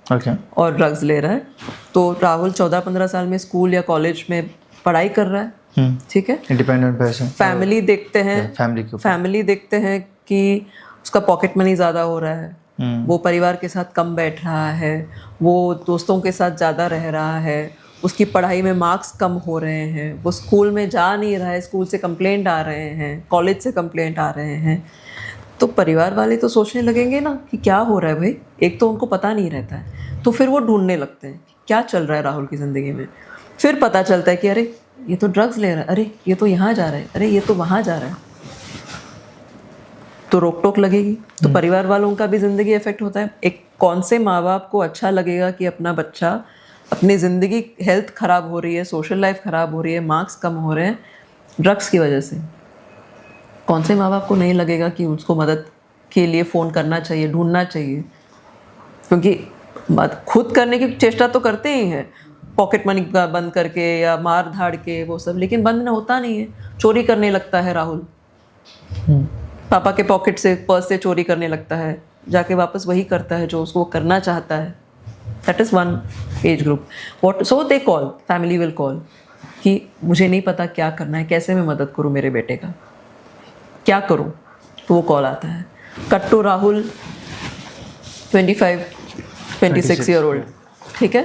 ओके और ड्रग्स ले रहा है तो राहुल 14-15 साल में स्कूल या कॉलेज में पढ़ाई कर रहा है, ठीक है। इंडिपेंडेंट पर्सन, फैमिली देखते हैं, फैमिली के ऊपर, फैमिली देखते हैं कि उसका पॉकेट मनी ज़्यादा हो रहा है, वो परिवार के साथ कम बैठ रहा है, वो दोस्तों के साथ ज़्यादा रह रहा है, उसकी पढ़ाई में मार्क्स कम हो रहे हैं, वो स्कूल में जा नहीं रहा है, स्कूल से कंप्लेंट आ रहे हैं, कॉलेज से कंप्लेंट आ रहे हैं। तो परिवार वाले तो सोचने लगेंगे ना कि क्या हो रहा है भाई। एक तो उनको पता नहीं रहता है, तो फिर वो ढूंढने लगते हैं कि क्या चल रहा है राहुल की ज़िंदगी में। फिर पता चलता है कि अरे ये तो ड्रग्स ले रहा है, अरे ये तो यहाँ जा रहा है, अरे ये तो वहाँ जा रहा है, तो रोक टोक लगेगी। तो परिवार वालों का भी ज़िंदगी इफेक्ट होता है। एक कौन से माँ बाप को अच्छा लगेगा कि अपना बच्चा, अपनी ज़िंदगी, हेल्थ ख़राब हो रही है, सोशल लाइफ ख़राब हो रही है, मार्क्स कम हो रहे हैं ड्रग्स की वजह से। कौन से माँ बाप को नहीं लगेगा कि उसको मदद के लिए फ़ोन करना चाहिए, ढूंढना चाहिए, क्योंकि खुद करने की चेष्टा तो करते ही हैं, पॉकेट मनी बंद करके या मार धाड़ के वो सब, लेकिन बंद होता नहीं है। चोरी करने लगता है राहुल, पापा के पॉकेट से, पर्स से चोरी करने लगता है, जाके वापस वही करता है जो उसको करना चाहता है। That is one age group. What so they call, family will call कि मुझे नहीं पता क्या करना है, कैसे मैं मदद करूँ मेरे बेटे का, क्या करूँ, तो वो कॉल आता है। Cut to Rahul 25-26 year old, ठीक है,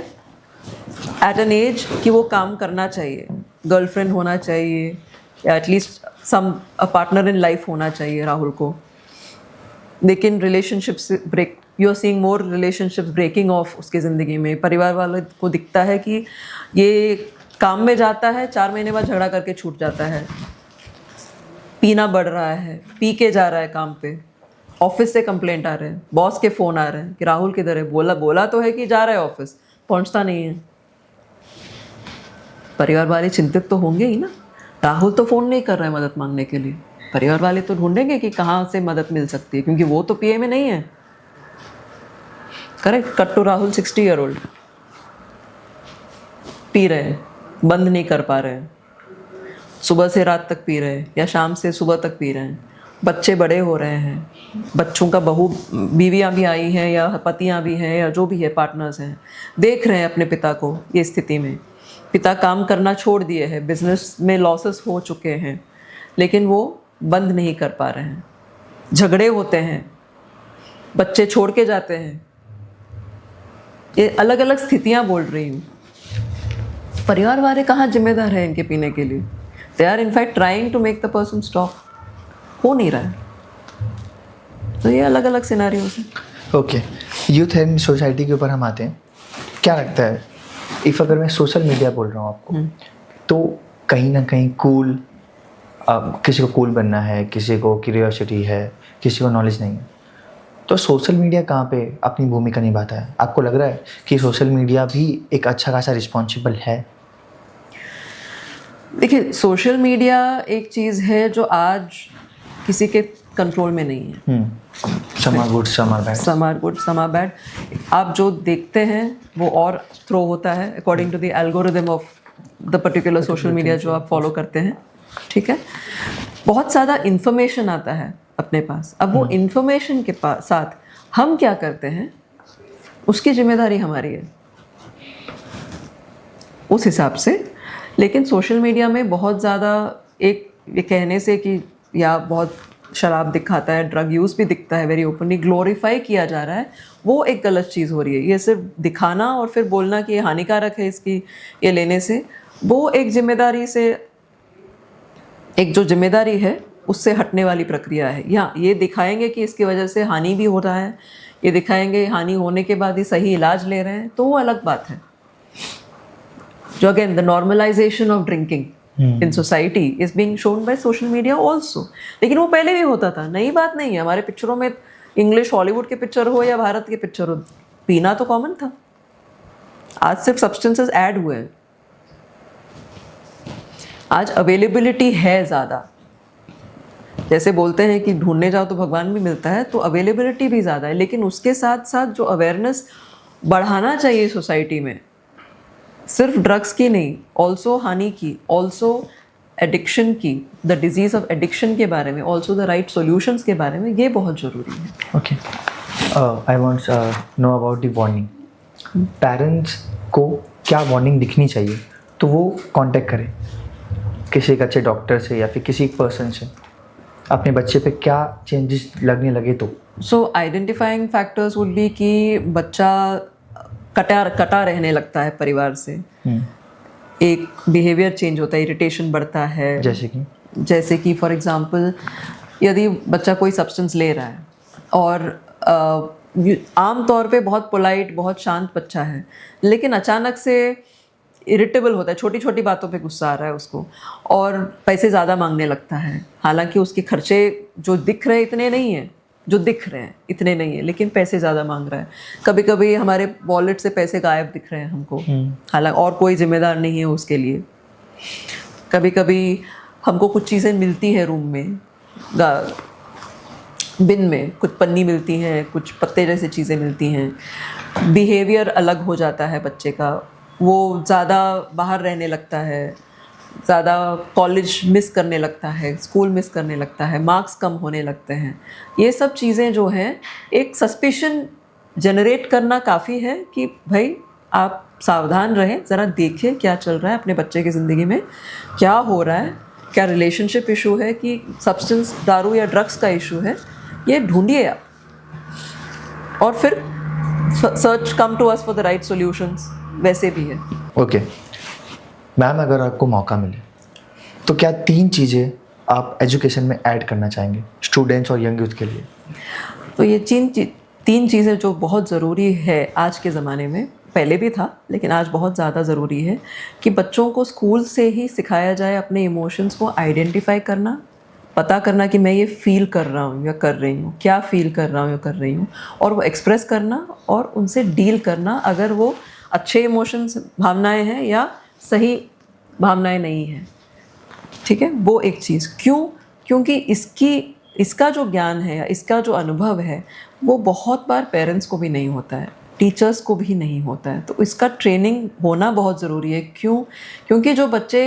एट एन एज कि वो काम करना चाहिए, गर्लफ्रेंड होना चाहिए या at least some a partner in life होना चाहिए राहुल को। लेकिन relationships break, you are seeing more relationships breaking off उसकी ज़िंदगी में। परिवार वालों को दिखता है कि ये काम में जाता है, 4 महीने बाद झगड़ा करके छूट जाता है, पीना बढ़ रहा है, पी के जा रहा है काम पे, ऑफिस से कंप्लेंट आ रहे हैं, बॉस के फ़ोन आ रहे हैं कि राहुल किधर है, बोला तो है कि जा रहा है ऑफिस, पहुंचता नहीं है। परिवार वाले चिंतित तो होंगे ही ना। राहुल तो फ़ोन नहीं कर रहा है मदद मांगने के लिए, परिवार वाले तो ढूंढेंगे कि कहाँ से मदद मिल सकती है, क्योंकि वो तो पीए में नहीं है। Correct. Cut to Rahul 60 year old, पी रहे हैं, बंद नहीं कर पा रहे हैं, सुबह से रात तक पी रहे हैं या शाम से सुबह तक पी रहे हैं। बच्चे बड़े हो रहे हैं, बच्चों का बीवियाँ भी आई हैं या पतियाँ भी हैं या जो भी है पार्टनर्स हैं, देख रहे हैं अपने पिता को ये स्थिति में। पिता काम करना छोड़ दिए हैं, बिजनेस में लॉसेस हो चुके हैं, लेकिन वो बंद नहीं कर पा रहे हैं, झगड़े होते हैं, बच्चे छोड़ के जाते हैं। ये अलग अलग स्थितियाँ बोल रही हूँ। परिवार वाले कहाँ जिम्मेदार हैं इनके पीने के लिए? They are in fact trying to make the person stop, हो नहीं रहा है। तो ये अलग अलग सिनेरियोज हैं। ओके, यूथ एंड सोसाइटी के ऊपर हम आते हैं। क्या लगता है, इफ़ अगर मैं सोशल मीडिया बोल रहा हूँ आपको, तो कहीं ना कहीं कूल, किसी को कूल बनना है, किसी को क्यूरियोसिटी है, किसी को नॉलेज नहीं है, तो सोशल मीडिया कहाँ पे अपनी भूमिका निभाता है? आपको लग रहा है कि सोशल मीडिया भी एक अच्छा खासा रिस्पॉन्सिबल है? देखिए, सोशल मीडिया एक चीज़ है जो आज किसी के कंट्रोल में नहीं है। Some are good, some are bad. Some are good, some are bad. आप जो देखते हैं वो और थ्रो होता है according to the algorithm of the particular social media जो आप फॉलो करते हैं, ठीक है। बहुत ज़्यादा इन्फॉर्मेशन आता है अपने पास। अब वो इन्फॉर्मेशन के साथ हम क्या करते हैं उसकी जिम्मेदारी हमारी है उस हिसाब से। लेकिन सोशल मीडिया में बहुत ज़्यादा एक ये कहने से कि या बहुत शराब दिखाता है, ड्रग यूज़ भी दिखता है, वेरी ओपनली ग्लोरीफाई किया जा रहा है, वो एक गलत चीज़ हो रही है। ये सिर्फ दिखाना और फिर बोलना कि ये हानिकारक है इसकी ये लेने से, वो एक जिम्मेदारी से, एक जो जिम्मेदारी है उससे हटने वाली प्रक्रिया है। या ये दिखाएंगे कि इसकी वजह से हानि भी हो रहा है, ये दिखाएंगे हानि होने के बाद ही सही इलाज ले रहे हैं, तो वो अलग बात है। जो again the normalization of drinking in society is being shown by social media also. लेकिन वो पहले भी होता था, नई बात नहीं है। हमारे पिक्चरों में इंग्लिश हॉलीवुड के पिक्चर हो या भारत के पिक्चर हो, पीना तो कॉमन था। आज सिर्फ सब्सटेंसेस ऐड हुए हैं। आज अवेलेबिलिटी है ज़्यादा। जैसे बोलते हैं कि ढूंढने जाओ तो भगवान भी मिलता है, तो अवेलेबिलिटी भी ज़्यादा है। लेकिन उसके साथ साथ जो अवेयरनेस बढ़ाना चाहिए सोसाइटी में, सिर्फ ड्रग्स की नहीं, ऑल्सो हानि की, ऑल्सो एडिक्शन की, द डिजीज़ ऑफ एडिक्शन के बारे में, ऑल्सो द राइट सॉल्यूशंस के बारे में, ये बहुत ज़रूरी है। Okay, I want know about the warning. Parents को क्या वार्निंग दिखनी चाहिए तो वो कांटेक्ट करें किसी एक अच्छे डॉक्टर से या फिर किसी एक पर्सन से, अपने बच्चे पे क्या चेंजेस लगने लगे तो? सो आइडेंटिफाइंग फैक्टर्स वुड बी कि बच्चा कटा रहने लगता है परिवार से, एक बिहेवियर चेंज होता है, इरिटेशन बढ़ता है। जैसे कि फॉर एग्जांपल यदि बच्चा कोई सब्सटेंस ले रहा है और आम तौर पे बहुत पोलाइट, बहुत शांत बच्चा है, लेकिन अचानक से इरिटेबल होता है, छोटी छोटी बातों पे गुस्सा आ रहा है उसको और पैसे ज़्यादा मांगने लगता है। हालांकि उसके खर्चे जो दिख रहे इतने नहीं हैं, जो दिख रहे हैं इतने नहीं है, लेकिन पैसे ज़्यादा मांग रहा है। कभी कभी हमारे वॉलेट से पैसे गायब दिख रहे हैं हमको, हालांकि और कोई जिम्मेदार नहीं है उसके लिए। कभी कभी हमको कुछ चीज़ें मिलती हैं रूम में, बिन में कुछ पन्नी मिलती हैं, कुछ पत्ते जैसी चीज़ें मिलती हैं। बिहेवियर अलग हो जाता है बच्चे का, वो ज़्यादा बाहर रहने लगता है, ज़्यादा कॉलेज मिस करने लगता है, स्कूल मिस करने लगता है, मार्क्स कम होने लगते हैं। ये सब चीज़ें जो हैं एक सस्पिशन जनरेट करना काफ़ी है कि भाई आप सावधान रहें, ज़रा देखिए क्या चल रहा है अपने बच्चे की ज़िंदगी में, क्या हो रहा है, क्या रिलेशनशिप इशू है कि सब्सटेंस दारू या ड्रग्स का इशू है, ये ढूंढिए आप। और फिर search come to us for the right solutions, वैसे भी है। ओके मैम, अगर आपको मौका मिले तो क्या 3 चीज़ें आप एजुकेशन में ऐड करना चाहेंगे स्टूडेंट्स और यंग यूथ के लिए? तो ये 3 चीज़ें जो बहुत ज़रूरी है आज के ज़माने में, पहले भी था लेकिन आज बहुत ज़्यादा ज़रूरी है कि बच्चों को स्कूल से ही सिखाया जाए अपने इमोशंस को आइडेंटिफाई करना, पता करना कि मैं ये फील कर रहा हूँ या कर रही हूँ, क्या फील कर रहा हूँ या कर रही हूँ, और वो एक्सप्रेस करना और उनसे डील करना, अगर वो अच्छे इमोशंस भावनाएं हैं या सही भावनाएं नहीं हैं। ठीक है, वो एक चीज़। क्योंकि इसका जो ज्ञान है या इसका जो अनुभव है वो बहुत बार पेरेंट्स को भी नहीं होता है, टीचर्स को भी नहीं होता है। तो इसका ट्रेनिंग होना बहुत ज़रूरी है। क्योंकि जो बच्चे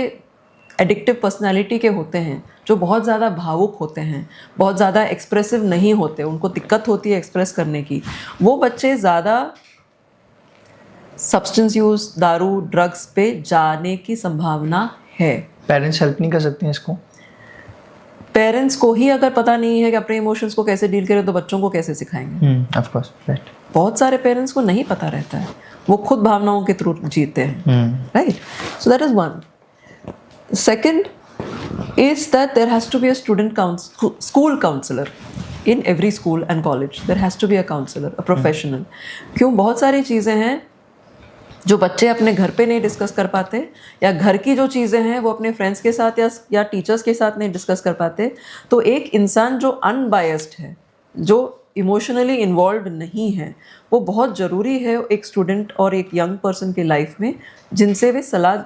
एडिक्टिव पर्सनालिटी के होते हैं, जो बहुत ज़्यादा भावुक होते हैं, बहुत ज़्यादा एक्सप्रेसिव नहीं होते, उनको दिक्कत होती है एक्सप्रेस करने की, वो बच्चे ज़्यादा सब्सटेंस यूज़, दारू, ड्रग्स पे जाने की संभावना है। पेरेंट्स हेल्प नहीं कर सकते हैं इसको? पेरेंट्स को ही अगर पता नहीं है कि अपने इमोशंस को कैसे डील करें तो बच्चों को कैसे सिखाएंगे? Of course, right. बहुत सारे पेरेंट्स को नहीं पता रहता है, वो खुद भावनाओं के थ्रू जीते हैं, right? So that is one. Second is that there has to be a school counselor in every school and college. There has to be a counselor, a professional. क्यों? बहुत सारी चीज़ें हैं जो बच्चे अपने घर पे नहीं डिस्कस कर पाते, या घर की जो चीज़ें हैं वो अपने फ्रेंड्स के साथ या टीचर्स के साथ नहीं डिस्कस कर पाते। तो एक इंसान जो अनबायस्ड है, जो इमोशनली इन्वॉल्व नहीं हैं, वो बहुत ज़रूरी है एक स्टूडेंट और एक यंग पर्सन के लाइफ में, जिनसे वे सलाह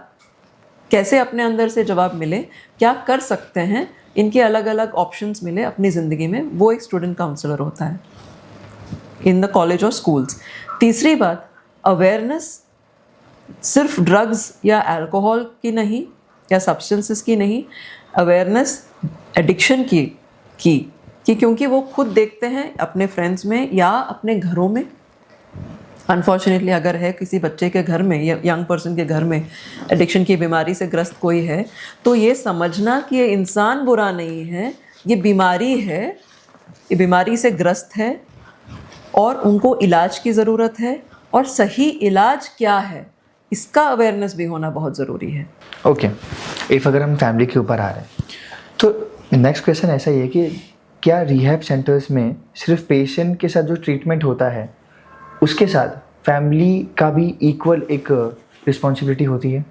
कैसे अपने अंदर से जवाब मिले, क्या कर सकते हैं, इनके अलग अलग ऑप्शंस मिले अपनी ज़िंदगी में, वो एक स्टूडेंट काउंसलर होता है इन द कॉलेज और स्कूल्स। तीसरी बात, अवेयरनेस सिर्फ ड्रग्स या अल्कोहल की नहीं या सब्सटेंसेस की नहीं, अवेयरनेस एडिक्शन की क्योंकि वो खुद देखते हैं अपने फ्रेंड्स में या अपने घरों में। अनफॉर्चुनेटली अगर है किसी बच्चे के घर में या यंग पर्सन के घर में एडिक्शन की बीमारी से ग्रस्त कोई है, तो ये समझना कि ये इंसान बुरा नहीं है, ये बीमारी है, ये बीमारी से ग्रस्त है और उनको इलाज की ज़रूरत है, और सही इलाज क्या है इसका अवेयरनेस भी होना बहुत ज़रूरी है। ओके, इफ़ अगर हम फैमिली के ऊपर आ रहे हैं तो नेक्स्ट क्वेश्चन ऐसा ही है कि क्या रिहैब सेंटर्स में सिर्फ पेशेंट के साथ जो ट्रीटमेंट होता है उसके साथ फैमिली का भी इक्वल एक रिस्पॉन्सिबिलिटी होती है?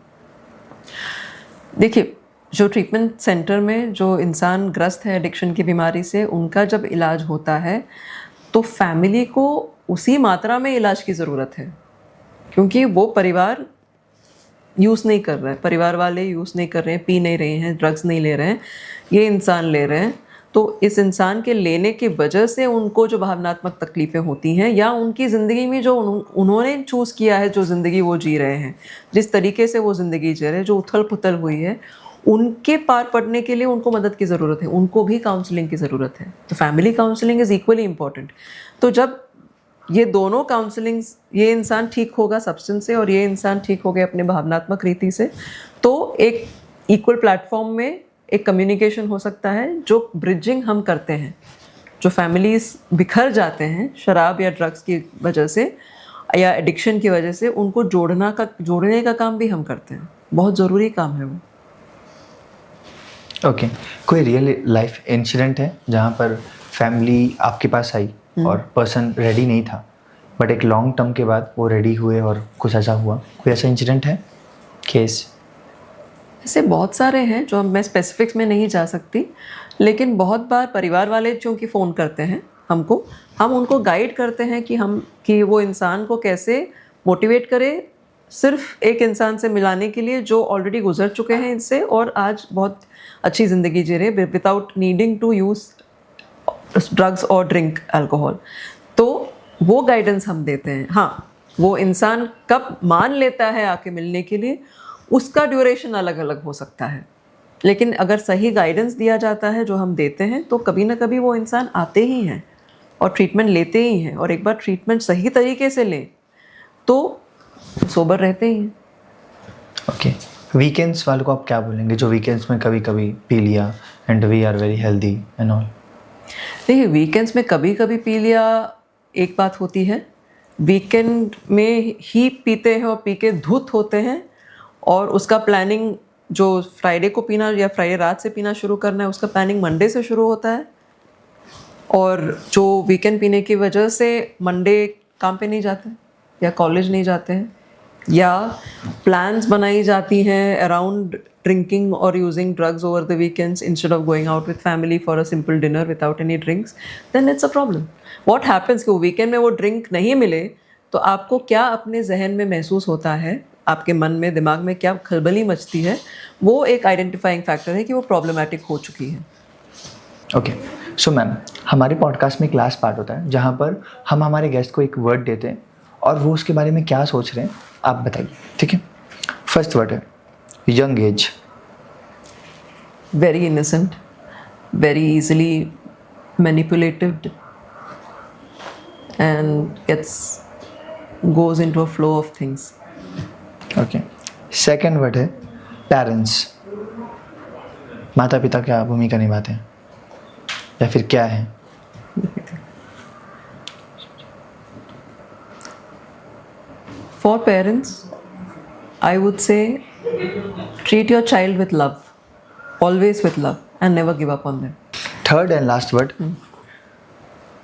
देखिए, जो ट्रीटमेंट सेंटर में जो इंसान ग्रस्त है एडिक्शन की बीमारी से, उनका जब इलाज होता है तो फैमिली को उसी मात्रा में इलाज की ज़रूरत है, क्योंकि वो परिवार यूज़ नहीं कर रहा है, परिवार वाले यूज़ नहीं कर रहे हैं, पी नहीं रहे हैं, ड्रग्स नहीं ले रहे हैं, ये इंसान ले रहे हैं। तो इस इंसान के लेने की वजह से उनको जो भावनात्मक तकलीफ़ें होती हैं या उनकी ज़िंदगी में जो उन्होंने चूज़ किया है, जो ज़िंदगी वो जी रहे हैं, जिस तरीके से वो ज़िंदगी जी रहे हैं, जो उथल पुथल हुई है, उनके पार पड़ने के लिए उनको मदद की ज़रूरत है, उनको भी काउंसलिंग की ज़रूरत है। तो family counselling is equally important. तो जब ये दोनों काउंसलिंग्स, ये इंसान ठीक होगा सब्सटेंस से और ये इंसान ठीक हो गया अपने भावनात्मक रीति से, तो एक इक्वल प्लेटफॉर्म में एक कम्युनिकेशन हो सकता है। जो ब्रिजिंग हम करते हैं, जो फैमिलीज बिखर जाते हैं शराब या ड्रग्स की वजह से या एडिक्शन की वजह से, उनको जोड़ने का काम भी हम करते हैं। बहुत ज़रूरी काम है वो। ओके, कोई रियल लाइफ इंसिडेंट है जहाँ पर फैमिली आपके पास आई और पर्सन रेडी नहीं था, बट एक लॉन्ग टर्म के बाद वो रेडी हुए और कुछ ऐसा हुआ? कोई ऐसा इंसिडेंट है, केस? ऐसे बहुत सारे हैं जो मैं स्पेसिफिक्स में नहीं जा सकती, लेकिन बहुत बार परिवार वाले चूँकि फ़ोन करते हैं हमको, हम उनको गाइड करते हैं कि वो इंसान को कैसे मोटिवेट करे सिर्फ एक इंसान से मिलाने के लिए जो ऑलरेडी गुजर चुके हैं इनसे और आज बहुत अच्छी ज़िंदगी जी रहे without needing to use drugs और ड्रिंक अल्कोहल। तो वो गाइडेंस हम देते हैं। हाँ, वो इंसान कब मान लेता है आके मिलने के लिए, उसका ड्यूरेशन अलग अलग हो सकता है, लेकिन अगर सही गाइडेंस दिया जाता है जो हम देते हैं, तो कभी ना कभी वो इंसान आते ही हैं और ट्रीटमेंट लेते ही हैं, और एक बार ट्रीटमेंट सही तरीके से लें तो सोबर रहते ही हैं। ओके, वीकेंड्स वालों को आप क्या बोलेंगे जो वीकेंड्स में कभी कभी पी लिया and we are very healthy and all? देखिए, वीकेंड्स में कभी कभी पी लिया एक बात होती है, वीकेंड में ही पीते हैं और पी के धुत होते हैं, और उसका प्लानिंग जो फ्राइडे को पीना या फ्राइडे रात से पीना शुरू करना है, उसका प्लानिंग मंडे से शुरू होता है, और जो वीकेंड पीने की वजह से मंडे काम पे नहीं जाते या कॉलेज नहीं जाते हैं, या प्लान्स बनाई जाती हैं अराउंड ड्रिंकिंग और using drugs over the weekends instead of going out with family for a simple dinner without any drinks, then it's a problem. What happens कि वो वीकेंड में वो ड्रिंक नहीं मिले तो आपको क्या अपने जहन में महसूस होता है, आपके मन में, दिमाग में क्या खलबली मचती है, वो एक आइडेंटिफाइंग फैक्टर है कि वो प्रॉब्लमेटिक हो चुकी है। ओके, सो मैम, हमारे पॉडकास्ट में एक लास्ट पार्ट होता है जहाँ पर हम हमारे गेस्ट को एक वर्ड देते हैं और वो उसके बारे में क्या सोच रहे हैं आप बताइए, ठीक है? फर्स्ट वर्ड है young age. Very innocent, very easily manipulated and goes into a flow of things. Okay, second word है पेरेंट्स। माता पिता क्या भूमिका निभाते हैं या फिर क्या है? For parents, I would say treat your child with love, always with love, and never give up on them. Third and last word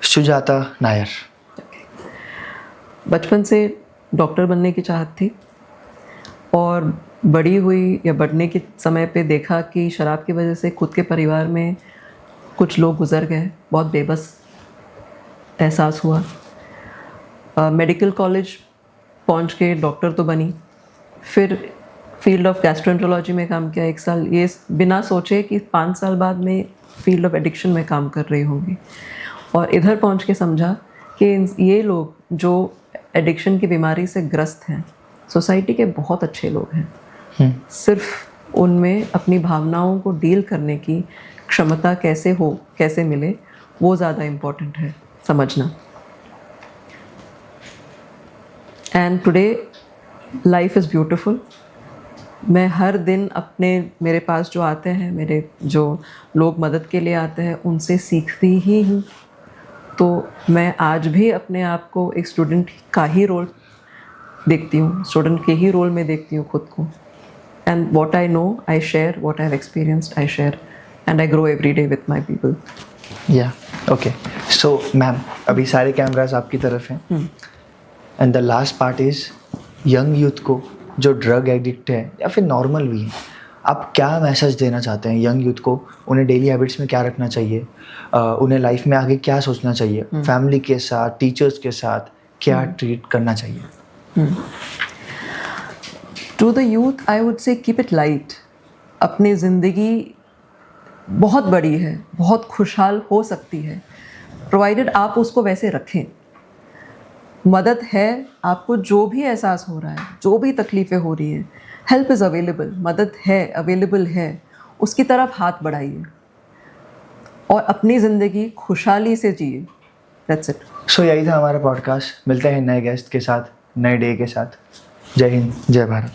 Sujata Nair. बचपन से डॉक्टर बनने की चाहत थी, और बड़ी हुई या बढ़ने के समय पे देखा कि शराब की वजह से खुद के परिवार में कुछ लोग गुजर गए, बहुत बेबस एहसास हुआ। मेडिकल कॉलेज पहुंच के डॉक्टर तो बनी, फिर फील्ड ऑफ गैस्ट्रोएंटरोलॉजी में काम किया 1 साल, ये बिना सोचे कि 5 साल बाद मैं फील्ड ऑफ एडिक्शन में काम कर रही होंगी। और इधर पहुंच के समझा कि ये लोग जो एडिक्शन की बीमारी से ग्रस्त हैं, सोसाइटी के बहुत अच्छे लोग हैं। सिर्फ उनमें अपनी भावनाओं को डील करने की क्षमता कैसे मिले, वो ज़्यादा इम्पोर्टेंट है समझना। And today life is beautiful. मैं हर दिन मेरे पास जो आते हैं, मेरे जो लोग मदद के लिए आते हैं, उनसे सीखती ही हूँ। तो मैं आज भी अपने आप को एक स्टूडेंट का ही रोल देखती हूँ, स्टूडेंट के ही रोल में देखती हूँ खुद को। And what I know I share, what I have experienced I share, and I grow every day with my people. या ओके, सो मैम अभी सारे कैमराज आपकी तरफ हैं, and the last part is young youth को जो drug addict है या फिर नॉर्मल भी है, आप क्या मैसेज देना चाहते हैं यंग यूथ को? उन्हें डेली हैबिट्स में क्या रखना चाहिए, उन्हें लाइफ में आगे क्या सोचना चाहिए, फैमिली के साथ, टीचर्स के साथ क्या ट्रीट करना चाहिए? To the youth I would say keep it light. अपनी ज़िंदगी बहुत बड़ी है, बहुत खुशहाल हो सकती है, प्रोवाइडेड आप उसको वैसे रखें। मदद है, आपको जो भी एहसास हो रहा है, जो भी तकलीफ़ें हो रही हैं, हेल्प इज़ अवेलेबल, मदद है, अवेलेबल है, उसकी तरफ हाथ बढ़ाइए और अपनी ज़िंदगी खुशहाली से जिए। That's it. सो यही था हमारा पॉडकास्ट। मिलते हैं नए गेस्ट के साथ, नए डे के साथ। जय हिंद, जय भारत।